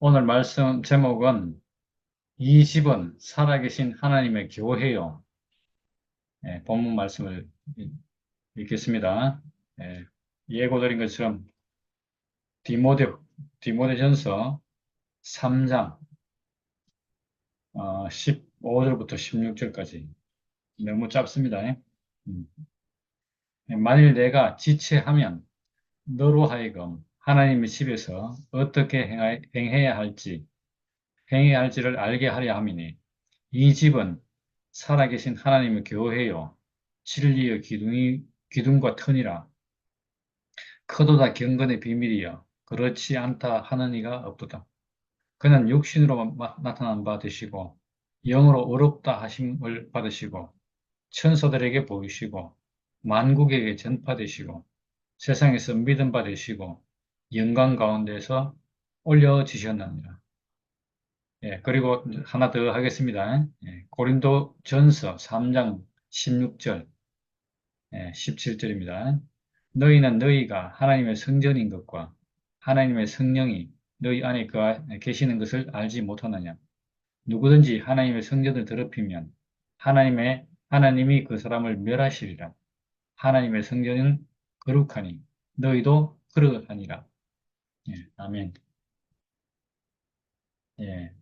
오늘 말씀 제목은 이 집은 살아계신 하나님의 교회요. 본문 말씀을 읽겠습니다. 예, 예고 드린 것처럼 디모데, 디모데전서 3장 15절부터 16절까지 너무 짧습니다. 음. 만일 내가 지체하면 너로 하여금 하나님의 집에서 어떻게 행해야 할지를 알게 하려 함이니 이 집은 살아계신 하나님의 교회요 진리의 기둥과 터니라. 크도다 경건의 비밀이여 그렇지 않다 하는 이가 없도다. 그는 육신으로 나타난 바 되시고 영으로 어렵다 하심을 받으시고 천사들에게 보이시고 만국에게 전파되시고 세상에서 믿음 받으시고 영광 가운데서 올려지셨느니라. 그리고 하나 더 하겠습니다. 고린도 전서 3장 16절, 17절입니다. 너희는 너희가 하나님의 성전인 것과 하나님의 성령이 너희 안에 계시는 것을 알지 못하느냐. 누구든지 하나님의 성전을 더럽히면 하나님이 그 사람을 멸하시리라. 하나님의 성전은 거룩하니 너희도 그러하니라. 아멘. 예,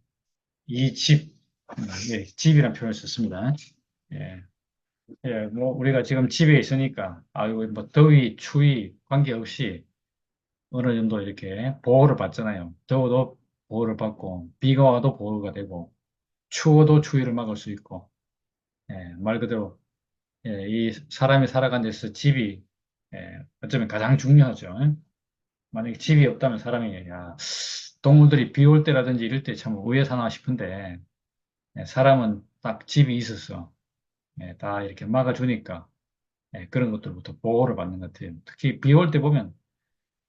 이 집, 집이라는 표현을 썼습니다. 예, 뭐, 우리가 지금 집에 있으니까, 아이고, 뭐, 더위, 추위, 관계없이 어느 정도 이렇게 보호를 받잖아요. 더워도 보호를 받고, 비가 와도 보호가 되고, 추워도 추위를 막을 수 있고, 말 그대로, 이 사람이 살아가는 데서 집이, 어쩌면 가장 중요하죠. 만약에 집이 없다면 사람이, 야, 동물들이 비 올 때라든지 이럴 때 참 왜 사나 싶은데, 사람은 딱 집이 있어서, 다 이렇게 막아주니까, 그런 것들부터 보호를 받는 것 같아요. 특히 비 올 때 보면,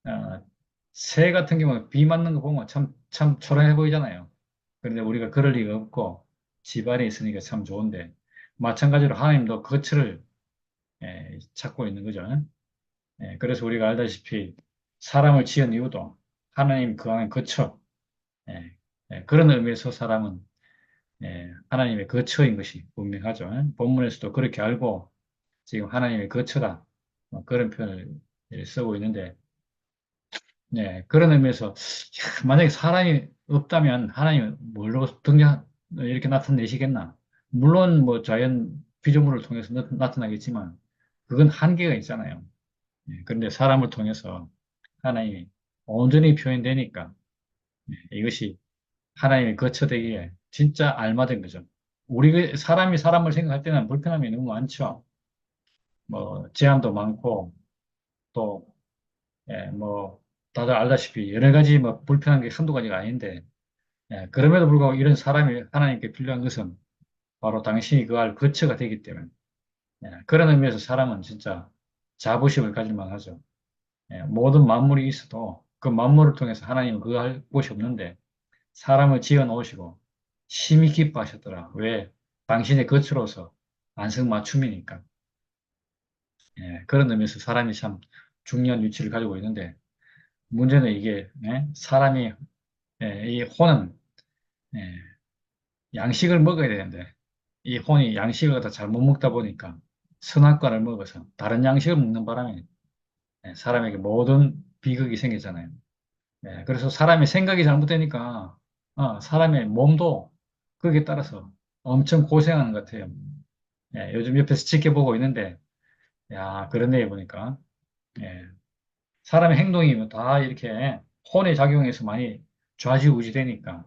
어, 새 같은 경우는 비 맞는 거 보면 참 초라해 보이잖아요. 그런데 우리가 그럴 리가 없고, 집 안에 있으니까 참 좋은데, 마찬가지로 하나님도 거처를 찾고 있는 거죠. 그래서 우리가 알다시피 사람을 지은 이유도 하나님 그 안에 거처, 그런 의미에서 사람은 하나님의 거처인 것이 분명하죠. 본문에서도 그렇게 알고 지금 하나님의 거처다. 뭐 그런 표현을 쓰고 있는데, 그런 의미에서, 만약에 사람이 없다면 하나님은 뭘로 이렇게 나타내시겠나? 물론 뭐 자연 피조물을 통해서 나타나겠지만, 그건 한계가 있잖아요. 그런데 사람을 통해서 하나님이 온전히 표현되니까, 이것이 하나님의 거처되기에 진짜 알맞은 거죠. 사람이 사람을 생각할 때는 불편함이 너무 많죠. 뭐, 제한도 많고, 또, 뭐, 다들 알다시피 여러 가지 뭐 불편한 게 한두 가지가 아닌데, 그럼에도 불구하고 이런 사람이 하나님께 필요한 것은 바로 당신이 그할 거처가 되기 때문에, 그런 의미에서 사람은 진짜 자부심을 가질 만하죠. 모든 만물이 있어도 그 만물을 통해서 하나님은 그할 곳이 없는데, 사람을 지어 놓으시고 심히 기뻐하셨더라. 왜? 당신의 거처로서 안성맞춤이니까. 그런 의미에서 사람이 참 중요한 위치를 가지고 있는데, 문제는 이게, 사람이, 이 혼은, 예, 양식을 먹어야 되는데, 이 혼이 양식을 다 잘못 먹다 보니까 선악과를 먹어서 다른 양식을 먹는 바람에 사람에게 모든 비극이 생기잖아요. 그래서 사람의 생각이 잘못되니까, 사람의 몸도 거기에 따라서 엄청 고생하는 것 같아요. 요즘 옆에서 지켜보고 있는데, 야, 그런데 보니까, 예, 사람의 행동이 뭐다 이렇게 혼의 작용에서 많이 좌지우지 되니까,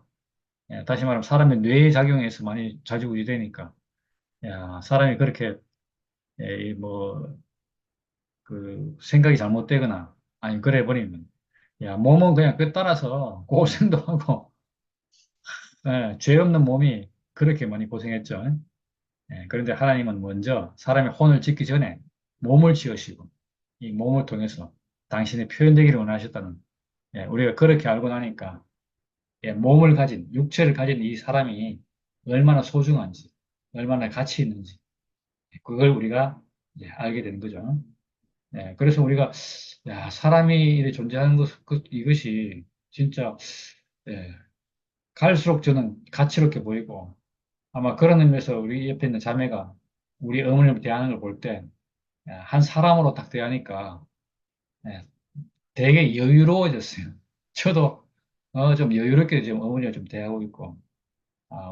다시 말하면 사람의 뇌의 작용에서 많이 좌지우지 되니까, 야, 사람이 그렇게, 뭐, 그, 생각이 잘못되거나, 아니, 그래 버리면, 야, 몸은 그냥 그 따라서 고생도 하고, 죄 없는 몸이 그렇게 많이 고생했죠. 그런데 하나님은 먼저 사람의 혼을 짓기 전에 몸을 지으시고, 이 몸을 통해서 당신의 표현되기를 원하셨다는, 우리가 그렇게 알고 나니까, 육체를 가진 이 사람이 얼마나 소중한지, 얼마나 가치 있는지, 그걸 우리가 이제 알게 되는 거죠. 그래서 우리가, 야, 사람이 이렇게 존재하는 이것이 진짜, 예, 갈수록 저는 가치롭게 보이고, 아마 그런 의미에서 우리 옆에 있는 자매가 우리 어머님을 대하는 걸 볼 때, 한 사람으로 딱 대하니까, 예, 되게 여유로워졌어요. 저도, 좀 여유롭게 지금 어머니를 좀 대하고 있고,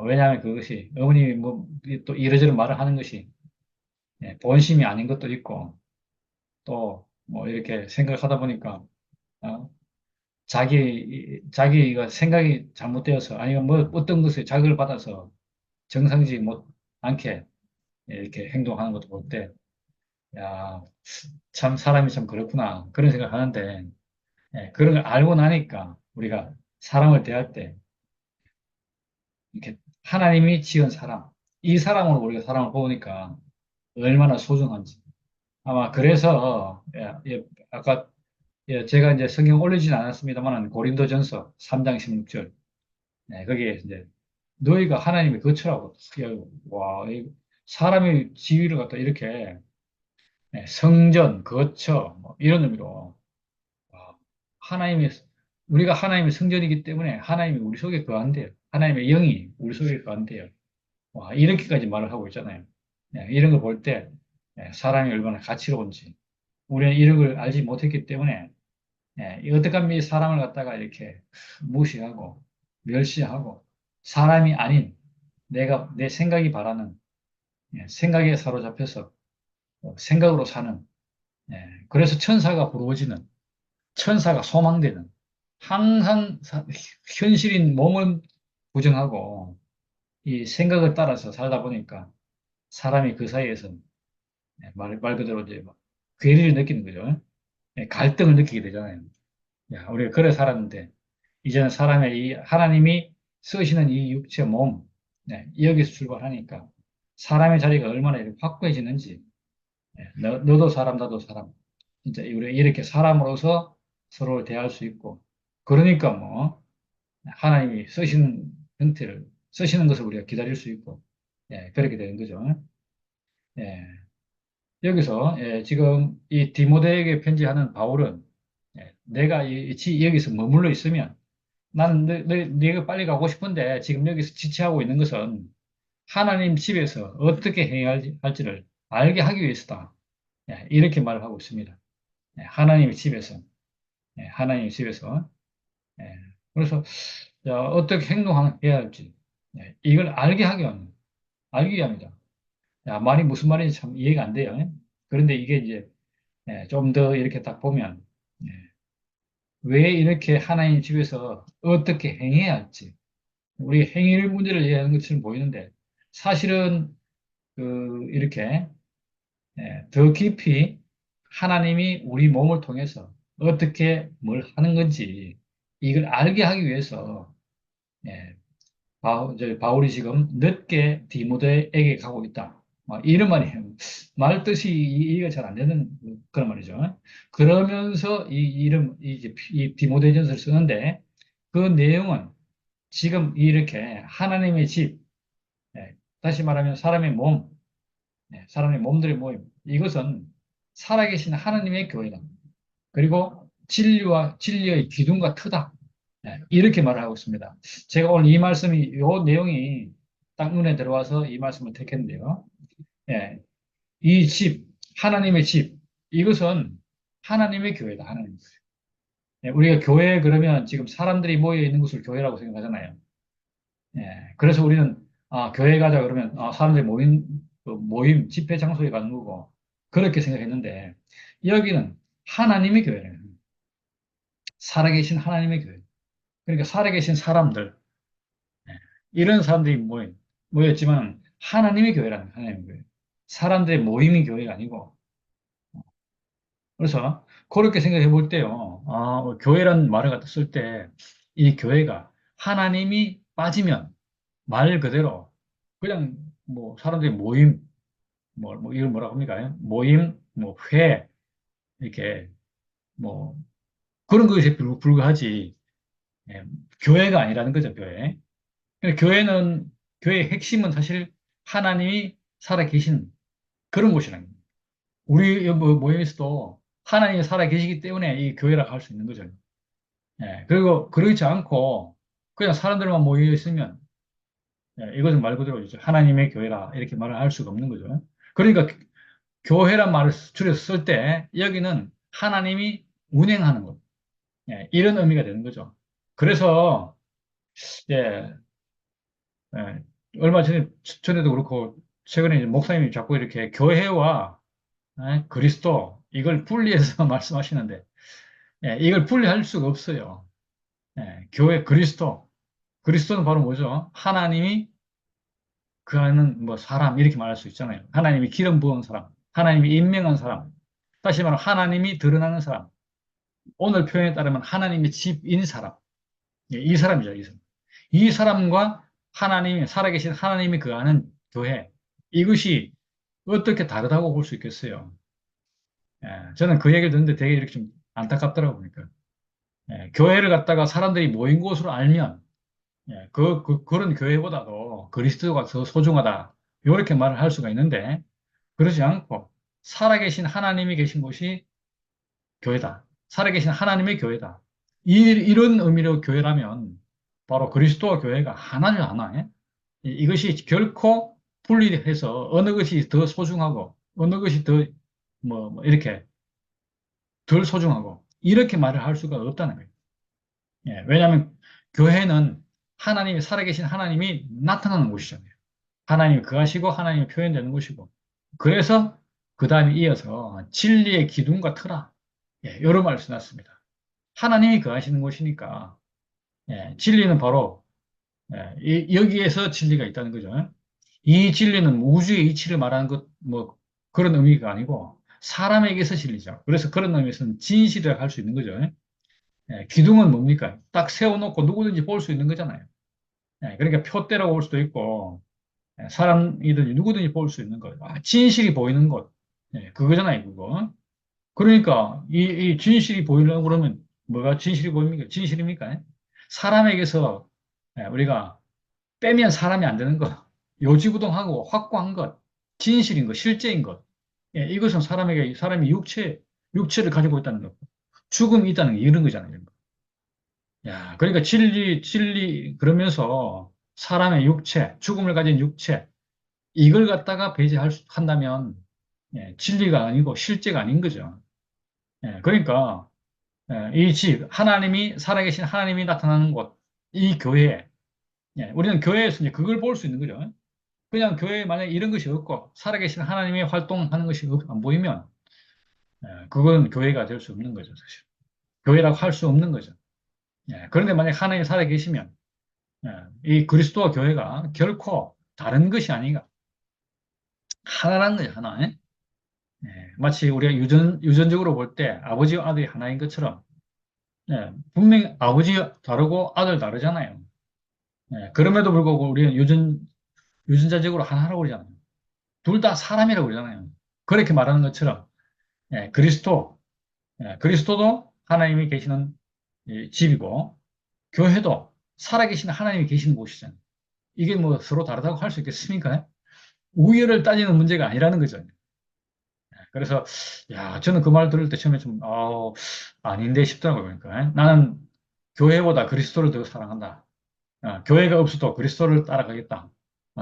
왜냐하면 그것이, 어머님이 뭐, 또 이러저러 말을 하는 것이, 본심이 아닌 것도 있고, 또, 뭐, 이렇게 생각하다 보니까, 어, 자기가 생각이 잘못되어서, 아니면 뭐, 어떤 것에 자극을 받아서 정상지 못 않게 이렇게 행동하는 것도 볼 때, 야, 참 사람이 참 그렇구나. 그런 생각을 하는데, 그런 걸 알고 나니까 우리가 사람을 대할 때, 이렇게 하나님이 지은 사람, 이 사람으로 우리가 사람을 보니까 얼마나 소중한지. 아마 그래서, 아까 제가 이제 성경 올리진 않았습니다만, 고린도전서 3장 16절, 거기에 이제 너희가 하나님의 거처라고, 와, 사람의 지위를 갖다 이렇게 성전, 거처, 뭐 이런 의미로, 와, 하나님의, 우리가 하나님의 성전이기 때문에 하나님이 우리 속에 거한대요. 하나님의 영이 우리 속에 거한대요. 와, 이렇게까지 말을 하고 있잖아요. 이런 걸 볼 때, 사람이 얼마나 가치로운지, 우리는 이런 걸 알지 못했기 때문에, 어떻게 하면 이 사람을 갖다가 이렇게 무시하고, 멸시하고, 사람이 아닌 내 생각이 바라는, 생각에 사로잡혀서 생각으로 사는, 그래서 천사가 부러워지는, 천사가 소망되는, 항상 현실인 몸을 부정하고 이 생각을 따라서 살다 보니까 사람이 그 사이에서 말 그대로 이제 막 괴리를 느끼는 거죠. 갈등을 느끼게 되잖아요. 야, 우리가 그래 살았는데 이제는 사람의 이 하나님이 쓰시는 이 육체 몸, 여기서 출발하니까 사람의 자리가 얼마나 이렇게 확고해지는지, 너도 사람, 나도 사람. 진짜 우리가 이렇게 사람으로서 서로를 대할 수 있고, 그러니까 뭐, 하나님이 쓰시는 형태를, 쓰시는 것을 우리가 기다릴 수 있고, 그렇게 되는 거죠. 예, 여기서, 지금 이 디모데에게 편지하는 바울은, 내가 여기서 머물러 있으면, 나는 네가 빨리 가고 싶은데, 지금 여기서 지체하고 있는 것은 하나님 집에서 어떻게 행해야 할지를 알게 하기 위해서다. 이렇게 말을 하고 있습니다. 하나님의 집에서, 하나님의 집에서. 예, 그래서 자, 어떻게 행동해야 할지 이걸 알게 하기 위한, 알기 위함이다. 야, 말이 무슨 말인지 참 이해가 안 돼요. 그런데 이게 이제 좀 더 이렇게 딱 보면 예, 왜 이렇게 하나님 집에서 어떻게 행해야 할지 우리 행위 문제를 이해하는 것처럼 보이는데 사실은 이렇게 더 깊이 하나님이 우리 몸을 통해서 어떻게 뭘 하는 건지 이걸 알게 하기 위해서 예, 바울이 지금 늦게 디모데에게 가고 있다. 이런 말이에요. 말 뜻이 이해가 잘 안 되는 그런 말이죠. 그러면서 이 디모데전서를 쓰는데 그 내용은 지금 이렇게 하나님의 집, 다시 말하면 사람의 몸, 사람의 몸들의 모임, 이것은 살아계신 하나님의 교회다. 그리고 진리의 기둥과 터다. 이렇게 말을 하고 있습니다. 제가 오늘 이 말씀이, 이 내용이 딱 눈에 들어와서 이 말씀을 택했는데요. 예, 이 집, 하나님의 집, 이것은 하나님의 교회다. 하나님. 우리가 교회 그러면 지금 사람들이 모여 있는 곳을 교회라고 생각하잖아요. 그래서 우리는 교회 가자 그러면 사람들이 모임, 집회 장소에 가는 거고 그렇게 생각했는데 여기는 하나님의 교회래요. 살아계신 하나님의 교회. 그러니까 살아계신 사람들, 예, 이런 사람들이 모였지만 하나님의 교회라는 거예요. 하나님의 교회. 사람들의 모임이 교회가 아니고 그래서 그렇게 생각해 볼 때요. 교회라는 말을 갖다 쓸 때 이 교회가 하나님이 빠지면 말 그대로 그냥 뭐 사람들이 모임 이걸 뭐라고 합니까? 모임, 회 이렇게 뭐 그런 것에 불과하지 예, 교회가 아니라는 거죠, 교회. 그러니까 교회의 핵심은 사실 하나님이 살아계신 그런 곳이라는 거예요. 우리 모임에서도 하나님이 살아계시기 때문에 이 교회라고 할 수 있는 거죠. 그리고 그렇지 않고 그냥 사람들만 모여 있으면 이것은 말 그대로 이제 하나님의 교회라 이렇게 말을 할 수가 없는 거죠. 그러니까 교회란 말을 줄여서 쓸 때 여기는 하나님이 운행하는 것, 이런 의미가 되는 거죠. 그래서 예, 예, 얼마 전에도 그렇고 최근에 이제 목사님이 자꾸 이렇게 교회와 그리스도 이걸 분리해서 말씀하시는데 이걸 분리할 수가 없어요. 교회 그리스도는 바로 뭐죠? 하나님이 그 안은 뭐 사람 이렇게 말할 수 있잖아요. 하나님이 기름 부은 사람, 하나님이 임명한 사람, 다시 말하면 하나님이 드러나는 사람. 오늘 표현에 따르면 하나님의 집인 사람. 이 사람이죠, 이 사람. 이 사람과 하나님이 살아계신 하나님이 그 안은 교회. 이것이 어떻게 다르다고 볼 수 있겠어요? 저는 그 얘기를 듣는데 되게 이렇게 좀 안타깝더라고 보니까. 교회를 갖다가 사람들이 모인 곳으로 알면 그런 교회보다도 그리스도가 더 소중하다. 이렇게 말을 할 수가 있는데 그러지 않고 살아계신 하나님이 계신 곳이 교회다. 살아계신 하나님의 교회다. 이런 의미로 교회라면 바로 그리스도와 교회가 하나죠, 하나. 이것이 결코 분리해서 어느 것이 더 소중하고 어느 것이 더 뭐 이렇게 덜 소중하고 이렇게 말을 할 수가 없다는 거예요. 왜냐하면 교회는 하나님이 살아계신 하나님이 나타나는 곳이잖아요. 하나님이 거하시고 하나님이 표현되는 곳이고 그래서 그 다음에 이어서 진리의 기둥과 터라 이런 말을 써놨습니다. 하나님이 거하시는 곳이니까 진리는 바로 여기에서 진리가 있다는 거죠. 이 진리는 우주의 이치를 말하는 것 뭐 그런 의미가 아니고 사람에게서 진리죠. 그래서 그런 의미에서는 진실이라고 할 수 있는 거죠. 기둥은 뭡니까? 딱 세워놓고 누구든지 볼 수 있는 거잖아요. 그러니까 표대라고 볼 수도 있고 사람이든지 누구든지 볼 수 있는 것. 진실이 보이는 것. 그거잖아요, 그거. 그러니까 이 진실이 보이려고 그러면 뭐가 진실이 보입니까? 진실입니까? 사람에게서 우리가 빼면 사람이 안 되는 것, 요지부동하고 확고한 것, 진실인 것, 실제인 것. 이것은 사람이 육체를 가지고 있다는 것, 죽음이 있다는 게 이런 거잖아요. 이런 거. 그러니까 그러면서 사람의 육체, 죽음을 가진 육체, 이걸 갖다가 한다면, 진리가 아니고 실제가 아닌 거죠. 그러니까, 이 집, 살아계신 하나님이 나타나는 곳, 이 교회, 우리는 교회에서 이제 그걸 볼 수 있는 거죠. 그냥 교회에 만약에 이런 것이 없고, 살아계신 하나님이 활동하는 것이 안 보이면, 그건 교회가 될 수 없는 거죠, 사실. 교회라고 할 수 없는 거죠. 그런데 만약 하나님이 살아계시면, 이 그리스도와 교회가 결코 다른 것이 아니라 하나라는 거예요, 하나. 마치 우리가 유전적으로 볼 때 아버지와 아들이 하나인 것처럼, 분명히 아버지 다르고 아들 다르잖아요. 그럼에도 불구하고 우리는 유전자적으로 하나라고 그러잖아요. 둘 다 사람이라고 그러잖아요. 그렇게 말하는 것처럼, 예, 그리스도, 그리스도도 하나님이 계시는 이 집이고, 교회도 살아계신 하나님이 계시는 곳이잖아요. 이게 뭐 서로 다르다고 할 수 있겠습니까? 우열을 따지는 문제가 아니라는 거죠. 그래서, 저는 그 말 들을 때 처음에 좀, 아닌데 싶더라고요. 그러니까. 나는 교회보다 그리스도를 더 사랑한다. 교회가 없어도 그리스도를 따라가겠다.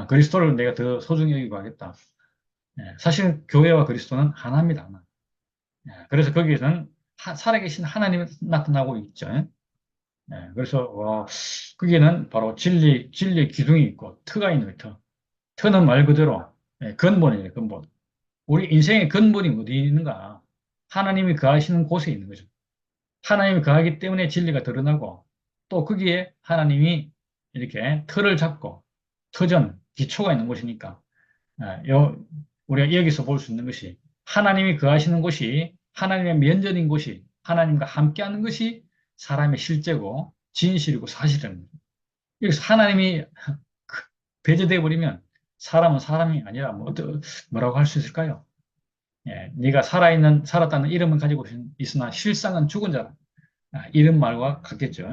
그리스도를 내가 더 소중히 여기고 하겠다. 사실 교회와 그리스도는 하나입니다. 하나. 그래서 거기에서는 살아계신 하나님이 나타나고 있죠. 그래서 거기에는 바로 진리의 기둥이 있고 터가 있는 거예요. 터는 말 그대로 근본이에요. 근본. 우리 인생의 근본이 어디 있는가? 하나님이 거하시는 곳에 있는 거죠. 하나님이 거하기 때문에 진리가 드러나고 또 거기에 하나님이 이렇게 틀을 잡고 터전, 기초가 있는 곳이니까 우리가 여기서 볼 수 있는 것이 하나님이 거하시는 곳이 하나님의 면전인 곳이 하나님과 함께하는 것이 사람의 실제고 진실이고 사실입니다. 여기서 하나님이 배제되어 버리면 사람은 사람이 아니라 뭐라고 할 수 있을까요? 네가 살았다는 이름은 가지고 있으나 실상은 죽은 자라. 이런 말과 같겠죠.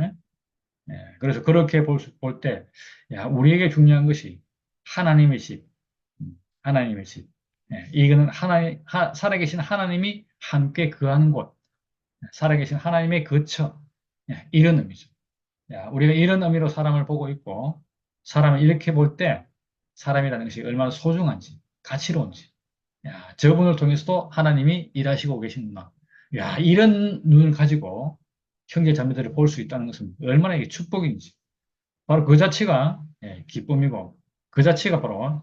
그래서 그렇게 볼 때, 우리에게 중요한 것이 하나님의 집, 하나님의 집. 이거는 살아계신 하나님이 함께 거하는 곳, 살아계신 하나님의 거처, 이런 의미죠. 야, 우리가 이런 의미로 사람을 보고 있고, 사람을 이렇게 볼 때, 사람이라는 것이 얼마나 소중한지, 가치로운지. 야, 저분을 통해서도 하나님이 일하시고 계시구나. 야, 이런 눈을 가지고 형제 자매들을 볼 수 있다는 것은 얼마나 이게 축복인지. 바로 그 자체가 기쁨이고, 그 자체가 바로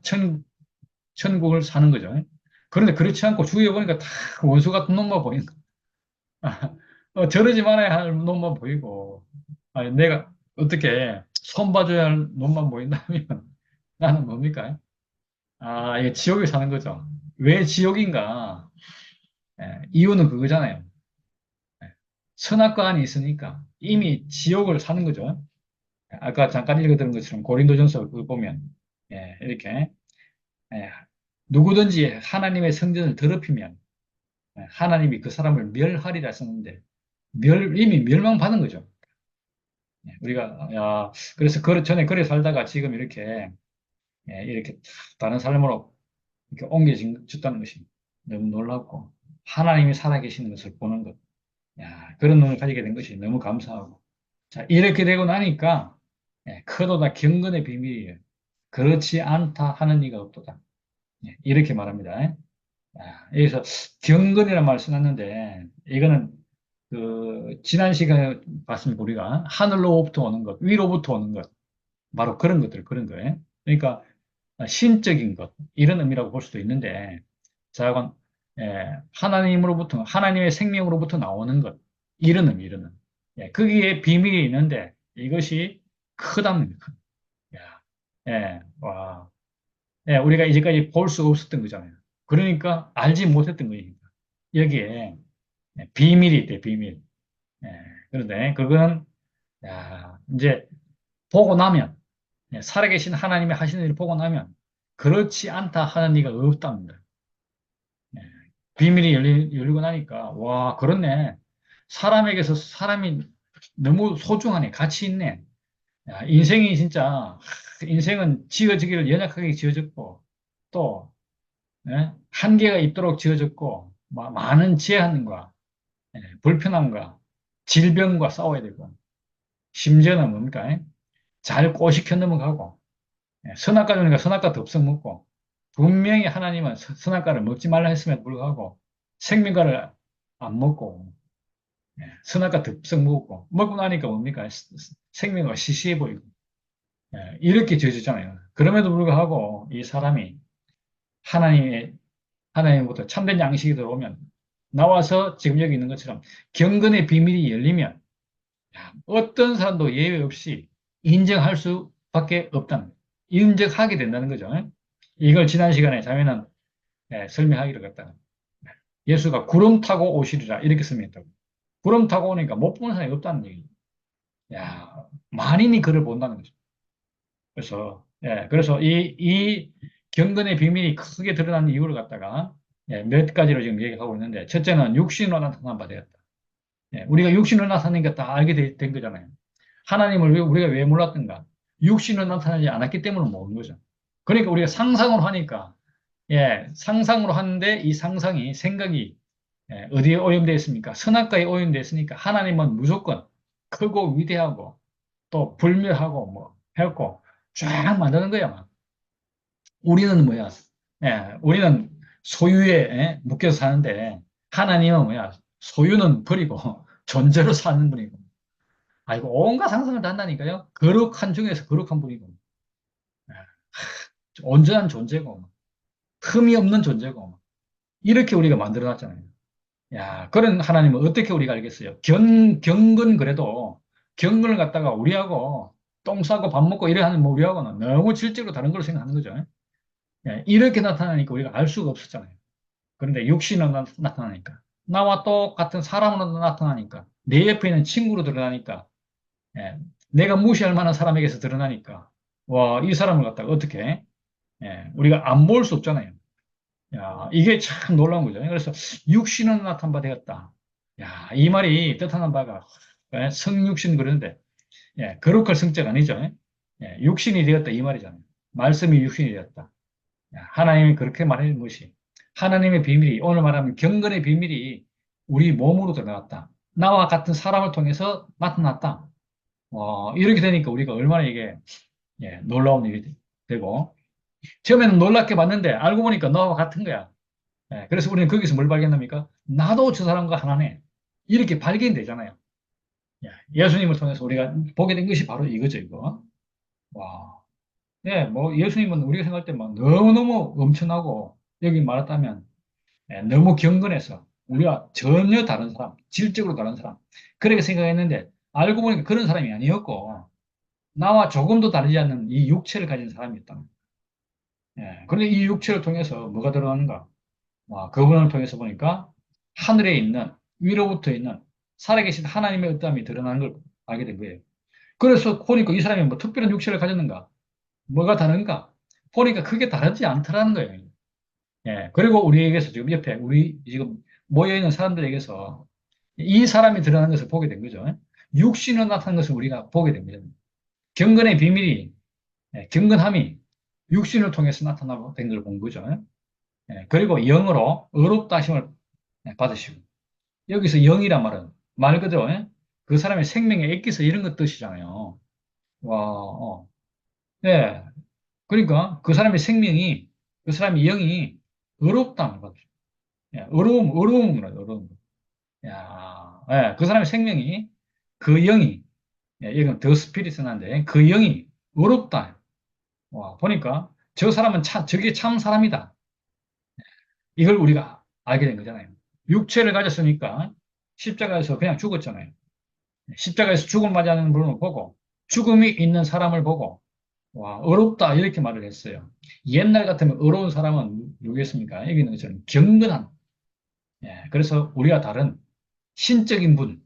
천국을 사는 거죠. 그런데 그렇지 않고 주위에 보니까 다 원수 같은 놈만 보이는 거. 저러지 말아야 할 놈만 보이고, 아니, 내가 어떻게 손봐줘야 할 놈만 보인다면 나는 뭡니까? 아, 이게 지옥에 사는 거죠. 왜 지옥인가? 이유는 그거잖아요. 예, 선악과 안이 있으니까 이미 지옥을 사는 거죠. 아까 잠깐 읽어드린 것처럼 고린도전서 그거 보면 이렇게 예, 누구든지 하나님의 성전을 더럽히면 하나님이 그 사람을 멸하리라 썼는데 이미 멸망받은 거죠. 우리가 그래서 전에 그래 살다가 지금 이렇게 다른 삶으로 이렇게 옮겨졌다는 것이 너무 놀랍고 하나님이 살아계시는 것을 보는 것. 야, 그런 눈을 가지게 된 것이 너무 감사하고. 자, 이렇게 되고 나니까 크도다 경건의 비밀이에요. 그렇지 않다 하는 이가 없도다. 이렇게 말합니다. 여기서 경건이라는 말을 써놨는데 이거는 그 지난 시간에 봤습니다. 우리가 하늘로부터 오는 것, 위로부터 오는 것, 바로 그런 것들, 그런 거예요. 그러니까 신적인 것, 이런 의미라고 볼 수도 있는데, 자, 그건 하나님으로부터, 하나님의 생명으로부터 나오는 것, 이런 의미, 이런 의미. 거기에 비밀이 있는데 이것이 크답니다. 야, 와, 우리가 이제까지 볼 수 없었던 거잖아요. 그러니까 알지 못했던 거니까. 여기에 비밀이 있대, 비밀. 예, 그런데 그건 이제 보고 나면 살아계신 하나님이 하시는 일을 보고 나면 그렇지 않다 하는 이가 없답니다. 예, 비밀이 열리고 나니까 와 그렇네. 사람에게서 사람이 너무 소중하네. 가치 있네. 인생이 진짜 인생은 지어지기를 연약하게 지어졌고 또 한계가 있도록 지어졌고 많은 제한과 불편함과 질병과 싸워야 되고 심지어는 뭡니까? 잘 꼬시켜 넘어가고 선악과 주니까 선악과 덥석 먹고 분명히 하나님은 선악과를 먹지 말라 했음에도 불구하고 생명과를 안 먹고 선악과 덥석 먹고 나니까 뭡니까? 생명과 시시해 보이고 이렇게 지어졌잖아요. 그럼에도 불구하고 이 사람이 하나님의 하나님부터 참된 양식이 들어오면 나와서 지금 여기 있는 것처럼 경건의 비밀이 열리면 어떤 사람도 예외 없이 인정할 수밖에 없다는 거예요. 인정하게 된다는 거죠. 이걸 지난 시간에 자매는 설명하기로 했다. 예수가 구름 타고 오시리라 이렇게 설명했다고. 구름 타고 오니까 못 보는 사람이 없다는 얘기죠. 야, 만인이 그를 본다는 거죠. 그래서 이 경건의 비밀이 크게 드러나는 이유를 갖다가 몇 가지로 지금 얘기하고 있는데 첫째는 육신으로 나타난 바 되었다. 우리가 육신으로 나타나니까 다 알게 된 거잖아요. 하나님을 우리가 왜 몰랐던가? 육신으로 나타나지 않았기 때문에 모르는 거죠. 그러니까 우리가 상상으로 하니까, 상상으로 하는데 이 상상이, 생각이 어디에 오염되어 있습니까? 선악과에 오염되어 있으니까 하나님은 무조건 크고 위대하고 또 불멸하고 뭐 해갖고 쫙 만드는 거야. 막. 우리는 뭐야? 우리는 소유에 묶여서 사는데 하나님은 뭐야? 소유는 버리고 존재로 사는 분이고. 아이고, 온갖 상상을 다 한다니까요. 거룩한 중에서 거룩한 분이고, 예, 온전한 존재고, 흠이 없는 존재고, 이렇게 우리가 만들어놨잖아요. 야, 그런 하나님은 어떻게 우리가 알겠어요? 경건 그래도, 경건을 갖다가 우리하고 똥 싸고 밥 먹고 이래 하는 뭐 우리하고는 너무 질적으로 다른 걸 생각하는 거죠. 이렇게 나타나니까 우리가 알 수가 없었잖아요. 그런데 육신으로 나타나니까, 나와 똑같은 사람으로 나타나니까, 내 옆에 있는 친구로 드러나니까, 예, 내가 무시할 만한 사람에게서 드러나니까, 와, 이 사람을 갖다가 어떻게, 우리가 안 볼 수 없잖아요. 야, 이게 참 놀라운 거죠. 그래서 육신은 나타난 바 되었다. 야, 이 말이 뜻하는 바가 성육신 그러는데, 거룩할 성자가 아니죠. 육신이 되었다 이 말이잖아요. 말씀이 육신이 되었다. 야, 하나님이 그렇게 말하는 것이 하나님의 비밀이 오늘 말하면 경건의 비밀이 우리 몸으로 드러났다. 나와 같은 사람을 통해서 나타났다. 이렇게 되니까 우리가 얼마나 이게 놀라운 일이 되고 처음에는 놀랍게 봤는데 알고 보니까 너와 같은 거야. 그래서 우리는 거기서 뭘 발견합니까? 나도 저 사람과 하나네. 이렇게 발견되잖아요. 예수님을 통해서 우리가 보게 된 것이 바로 이거죠, 이거. 와. 뭐 예수님은 우리가 생각할 때 막 너무너무 엄청나고 여기 말했다면 너무 경건해서 우리가 전혀 다른 사람, 질적으로 다른 사람 그렇게 생각했는데 알고 보니까 그런 사람이 아니었고 나와 조금도 다르지 않는 이 육체를 가진 사람이었다. 그런데 이 육체를 통해서 뭐가 들어가는가? 그분을 통해서 보니까 하늘에 있는 위로부터 있는 살아계신 하나님의 어떠함이 드러나는 걸 알게 된 거예요. 그래서 보니까 이 사람이 뭐 특별한 육체를 가졌는가? 뭐가 다른가? 보니까 그게 다르지 않더라는 거예요. 그리고 우리에게서 지금 옆에 우리 지금 모여있는 사람들에게서 이 사람이 드러나는 것을 보게 된 거죠. 육신으로 나타난 것을 우리가 보게 된 거죠. 경건의 비밀이, 경건함이 육신을 통해서 나타나고 된 걸 본 거죠. 그리고 영으로 의롭다 하심을 받으시고 여기서 영이란 말은 말 그대로 그 사람의 생명의 액기스 이런 것 뜻이잖아요. 와, 네. 그러니까 그 사람의 생명이 그 사람의 영이 의롭다는 거죠. 어려움은 어려움. 야, 그 사람의 생명이 그 영이 이건 더 스피릿은한데 그 영이 의롭다. 와, 보니까 저 사람은 저게 참 사람이다. 이걸 우리가 알게 된 거잖아요. 육체를 가졌으니까 십자가에서 그냥 죽었잖아요. 십자가에서 죽음 맞이하는 분을 보고 죽음이 있는 사람을 보고 와, 어렵다 이렇게 말을 했어요. 옛날 같으면 어려운 사람은 누구겠습니까? 여기는 저는 경건한 그래서 우리가 다른 신적인 분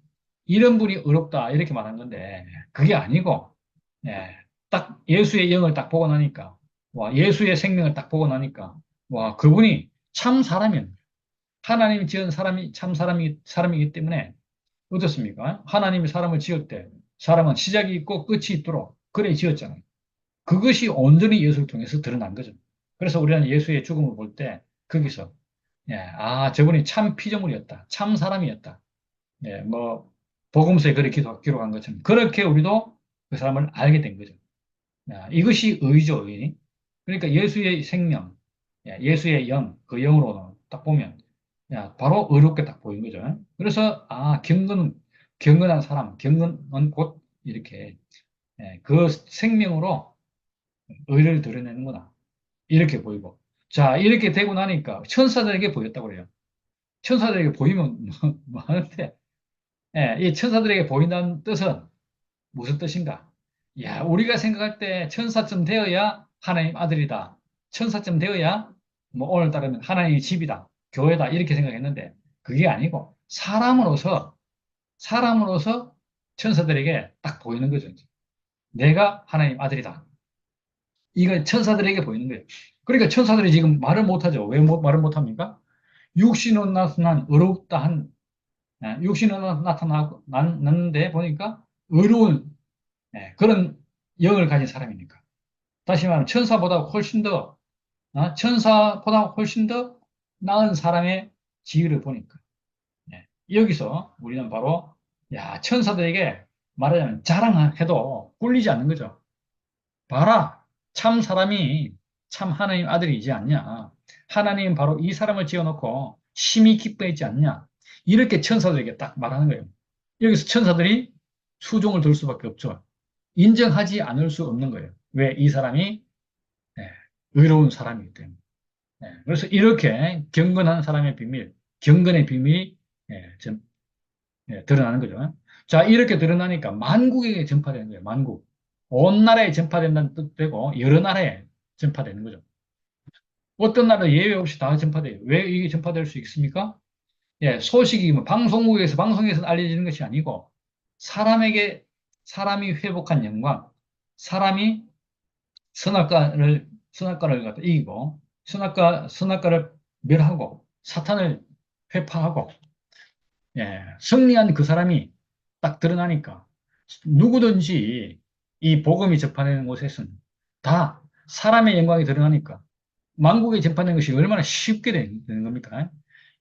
이런 분이 어렵다 이렇게 말한 건데 그게 아니고 예, 딱 예수의 영을 딱 보고 나니까 와 예수의 생명을 딱 보고 나니까 와 그분이 참 사람이었네. 하나님이 지은 사람이 참 사람이기 때문에 어떻습니까? 하나님이 사람을 지을 때 사람은 시작이 있고 끝이 있도록 그래 지었잖아요. 그것이 온전히 예수를 통해서 드러난 거죠. 그래서 우리는 예수의 죽음을 볼 때 거기서 저분이 참 피조물이었다. 참 사람이었다. 뭐 복음서에 그렇게 기록한 것처럼 그렇게 우리도 그 사람을 알게 된 거죠. 이것이 의죠, 의. 그러니까 예수의 생명, 예수의 영, 그 영으로 딱 보면 바로 의롭게 딱 보인 거죠. 그래서 경건한 사람, 경건은 곧 이렇게 그 생명으로 의를 드러내는구나. 이렇게 보이고. 자, 이렇게 되고 나니까 천사들에게 보였다고 그래요. 천사들에게 보이면 뭐 하는데, 이 천사들에게 보인다는 뜻은 무슨 뜻인가? 야, 우리가 생각할 때 천사쯤 되어야 하나님 아들이다. 천사쯤 되어야 뭐 오늘 따르면 하나님의 집이다. 교회다. 이렇게 생각했는데 그게 아니고 사람으로서 천사들에게 딱 보이는 거죠. 내가 하나님 아들이다. 이거 천사들에게 보이는 거예요. 그러니까 천사들이 지금 말을 못하죠. 왜 말을 못합니까? 육신으로 나타난 어렵다 육신으로 나타났는데 보니까 어려운 그런 영을 가진 사람이니까. 다시 말하면 천사보다 훨씬 더 나은 사람의 지위를 보니까. 여기서 우리는 바로 천사들에게 말하자면 자랑해도 꿀리지 않는 거죠. 봐라, 참 사람이 참 하나님 아들이지 않냐. 하나님 바로 이 사람을 지어놓고 심히 기뻐했지 않냐. 이렇게 천사들에게 딱 말하는 거예요. 여기서 천사들이 수종을 들 수밖에 없죠. 인정하지 않을 수 없는 거예요. 왜? 이 사람이 의로운 사람이기 때문에. 그래서 이렇게 경건한 사람의 비밀, 경건의 비밀이 드러나는 거죠. 자, 이렇게 드러나니까 만국에게 전파되는 거예요. 만국. 온 나라에 전파된다는 뜻되고 여러 나라에 전파되는 거죠. 어떤 나라 예외 없이 다 전파돼요. 왜 이게 전파될 수 있습니까? 소식이 뭐 방송에서 알려지는 것이 아니고 사람에게 사람이 회복한 영광, 사람이 선악과를 갖다 이기고 선악과를 멸하고 사탄을 회파하고 승리한 그 사람이 딱 드러나니까 누구든지 이 복음이 접하는 곳에서는 다 사람의 영광이 드러나니까 만국에 전파되는 것이 얼마나 쉽게 되는 겁니까?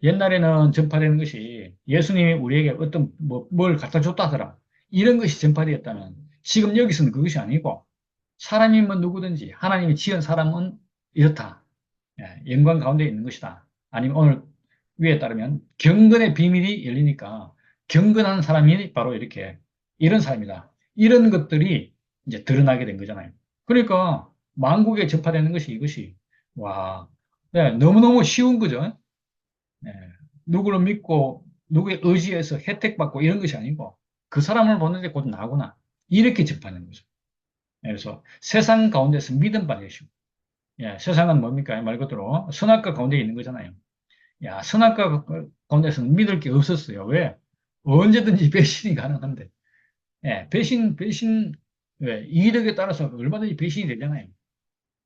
옛날에는 전파되는 것이 예수님이 우리에게 어떤 뭘 갖다 줬다 하더라. 이런 것이 전파되었다면 지금 여기서는 그것이 아니고 사람이면 누구든지 하나님이 지은 사람은 이렇다. 영광 가운데 있는 것이다. 아니면 오늘 위에 따르면 경건의 비밀이 열리니까 경건한 사람이 바로 이렇게 이런 사람이다. 이런 것들이 이제 드러나게 된 거잖아요. 그러니까 만국에 전파되는 것이 이것이 와, 너무너무 쉬운 거죠. 네, 누구를 믿고 누구의 의지에서 혜택받고 이런 것이 아니고 그 사람을 보는데 곧 나구나. 이렇게 접하는 거죠. 그래서 세상 가운데서 믿음 받으시고 세상은 뭡니까? 말 그대로 선악과 가운데 있는 거잖아요. 야, 선악과 가운데서는 믿을 게 없었어요. 왜? 언제든지 배신이 가능한데. 배신, 왜? 이득에 따라서 얼마든지 배신이 되잖아요.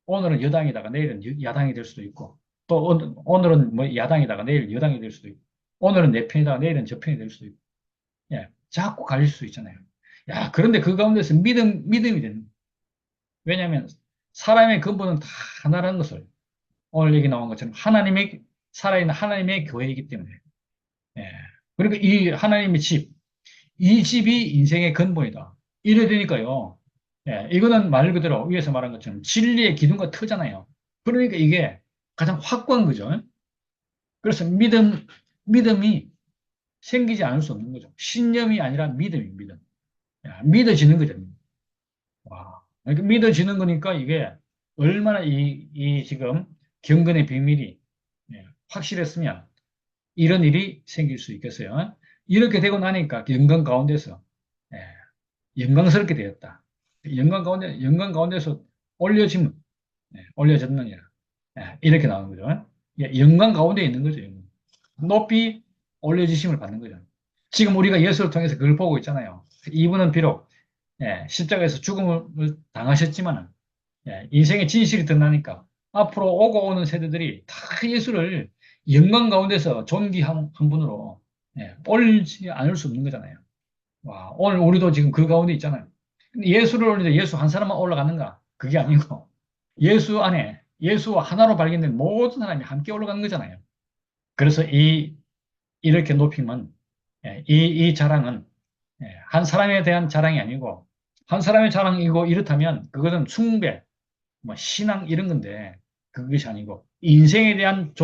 오늘은 여당이다가 내일은 야당이 될 수도 있고, 또 오늘은 뭐 야당이다가 내일 여당이 될 수도 있고, 오늘은 내 편이다가 내일은 저 편이 될 수도 있고, 자꾸 갈릴 수 있잖아요. 야, 그런데 그 가운데서 믿음이 되는 거예요. 왜냐하면 사람의 근본은 다 하나라는 것을 오늘 얘기 나온 것처럼 살아있는 하나님의 교회이기 때문에. 예. 그러니까 이 하나님의 집, 이 집이 인생의 근본이다. 이래 되니까요. 이거는 말 그대로 위에서 말한 것처럼 진리의 기둥과 터잖아요. 그러니까 이게 가장 확고한 거죠. 그래서 믿음이 생기지 않을 수 없는 거죠. 신념이 아니라 믿음이 믿음. 믿어지는 거죠. 와. 그러니까 믿어지는 거니까 이게 얼마나 이 지금 경건의 비밀이 확실했으면 이런 일이 생길 수 있겠어요. 이렇게 되고 나니까 영광 가운데서 예, 영광스럽게 되었다. 영광 가운데서 올려짐, 올려졌느니라. 이렇게 나오는 거죠. 영광 가운데 있는 거죠. 높이 올려지심을 받는 거죠. 지금 우리가 예수를 통해서 그걸 보고 있잖아요. 이분은 비록 십자가에서 죽음을 당하셨지만 인생의 진실이 드러나니까 앞으로 오고 오는 세대들이 다 예수를 영광 가운데서 존귀한 한 분으로 올리지 않을 수 없는 거잖아요. 와, 오늘 우리도 지금 그 가운데 있잖아요. 근데 예수를 올리는데 예수 한 사람만 올라가는가? 그게 아니고 예수 안에 예수와 하나로 발견된 모든 사람이 함께 올라가는 거잖아요. 그래서 이렇게 높이면 이 자랑은 한 사람에 대한 자랑이 아니고 한 사람의 자랑이고 이렇다면 그것은 숭배, 뭐 신앙 이런 건데 그것이 아니고 인생에 대한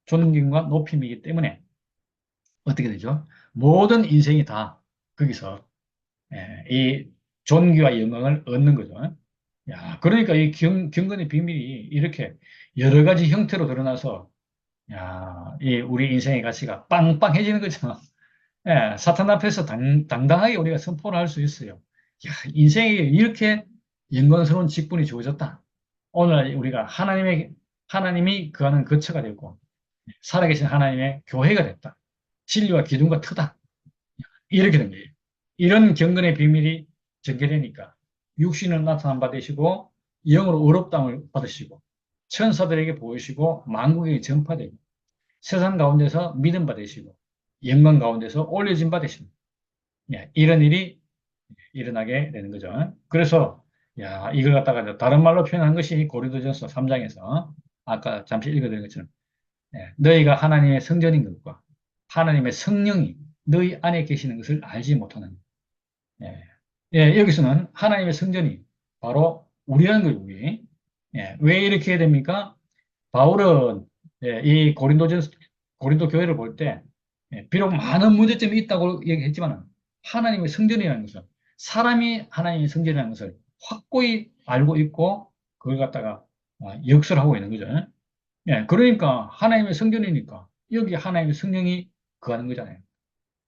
존경과 높임이기 때문에 어떻게 되죠? 모든 인생이 다 거기서 이 존귀와 영광을 얻는 거죠. 야, 그러니까 이 경건의 비밀이 이렇게 여러 가지 형태로 드러나서 야, 이 우리 인생의 가치가 빵빵해지는 거죠. 사탄 앞에서 당당하게 우리가 선포를 할 수 있어요. 야, 인생에 이렇게 영광스러운 직분이 주어졌다. 오늘 우리가 하나님이 거하는 거처가 되고, 살아계신 하나님의 교회가 됐다. 진리와 기둥과 터다. 이렇게 된 거예요. 이런 경건의 비밀이 전개되니까, 육신은 나타남 받으시고, 영으로 의롭다함을 받으시고, 천사들에게 보이시고, 만국에게 전파되고, 세상 가운데서 믿음 받으시고, 영광 가운데서 올려진 받으십니다. 이런 일이 일어나게 되는 거죠. 그래서 이걸 갖다가 다른 말로 표현한 것이 고린도전서 3장에서 아까 잠시 읽어드린 것처럼 너희가 하나님의 성전인 것과 하나님의 성령이 너희 안에 계시는 것을 알지 못하는 예. 여기서는 하나님의 성전이 바로 우리라는 거예요. 우리. 왜 이렇게 해야 됩니까? 바울은 이 고린도 교회를 볼 때 비록 많은 문제점이 있다고 얘기했지만 하나님의 성전이라는 것은 사람이 하나님의 성전이라는 것을 확고히 알고 있고 그걸 갖다가 역설하고 있는 거죠. 그러니까 하나님의 성전이니까 여기 하나님의 성령이 거하는 거잖아요.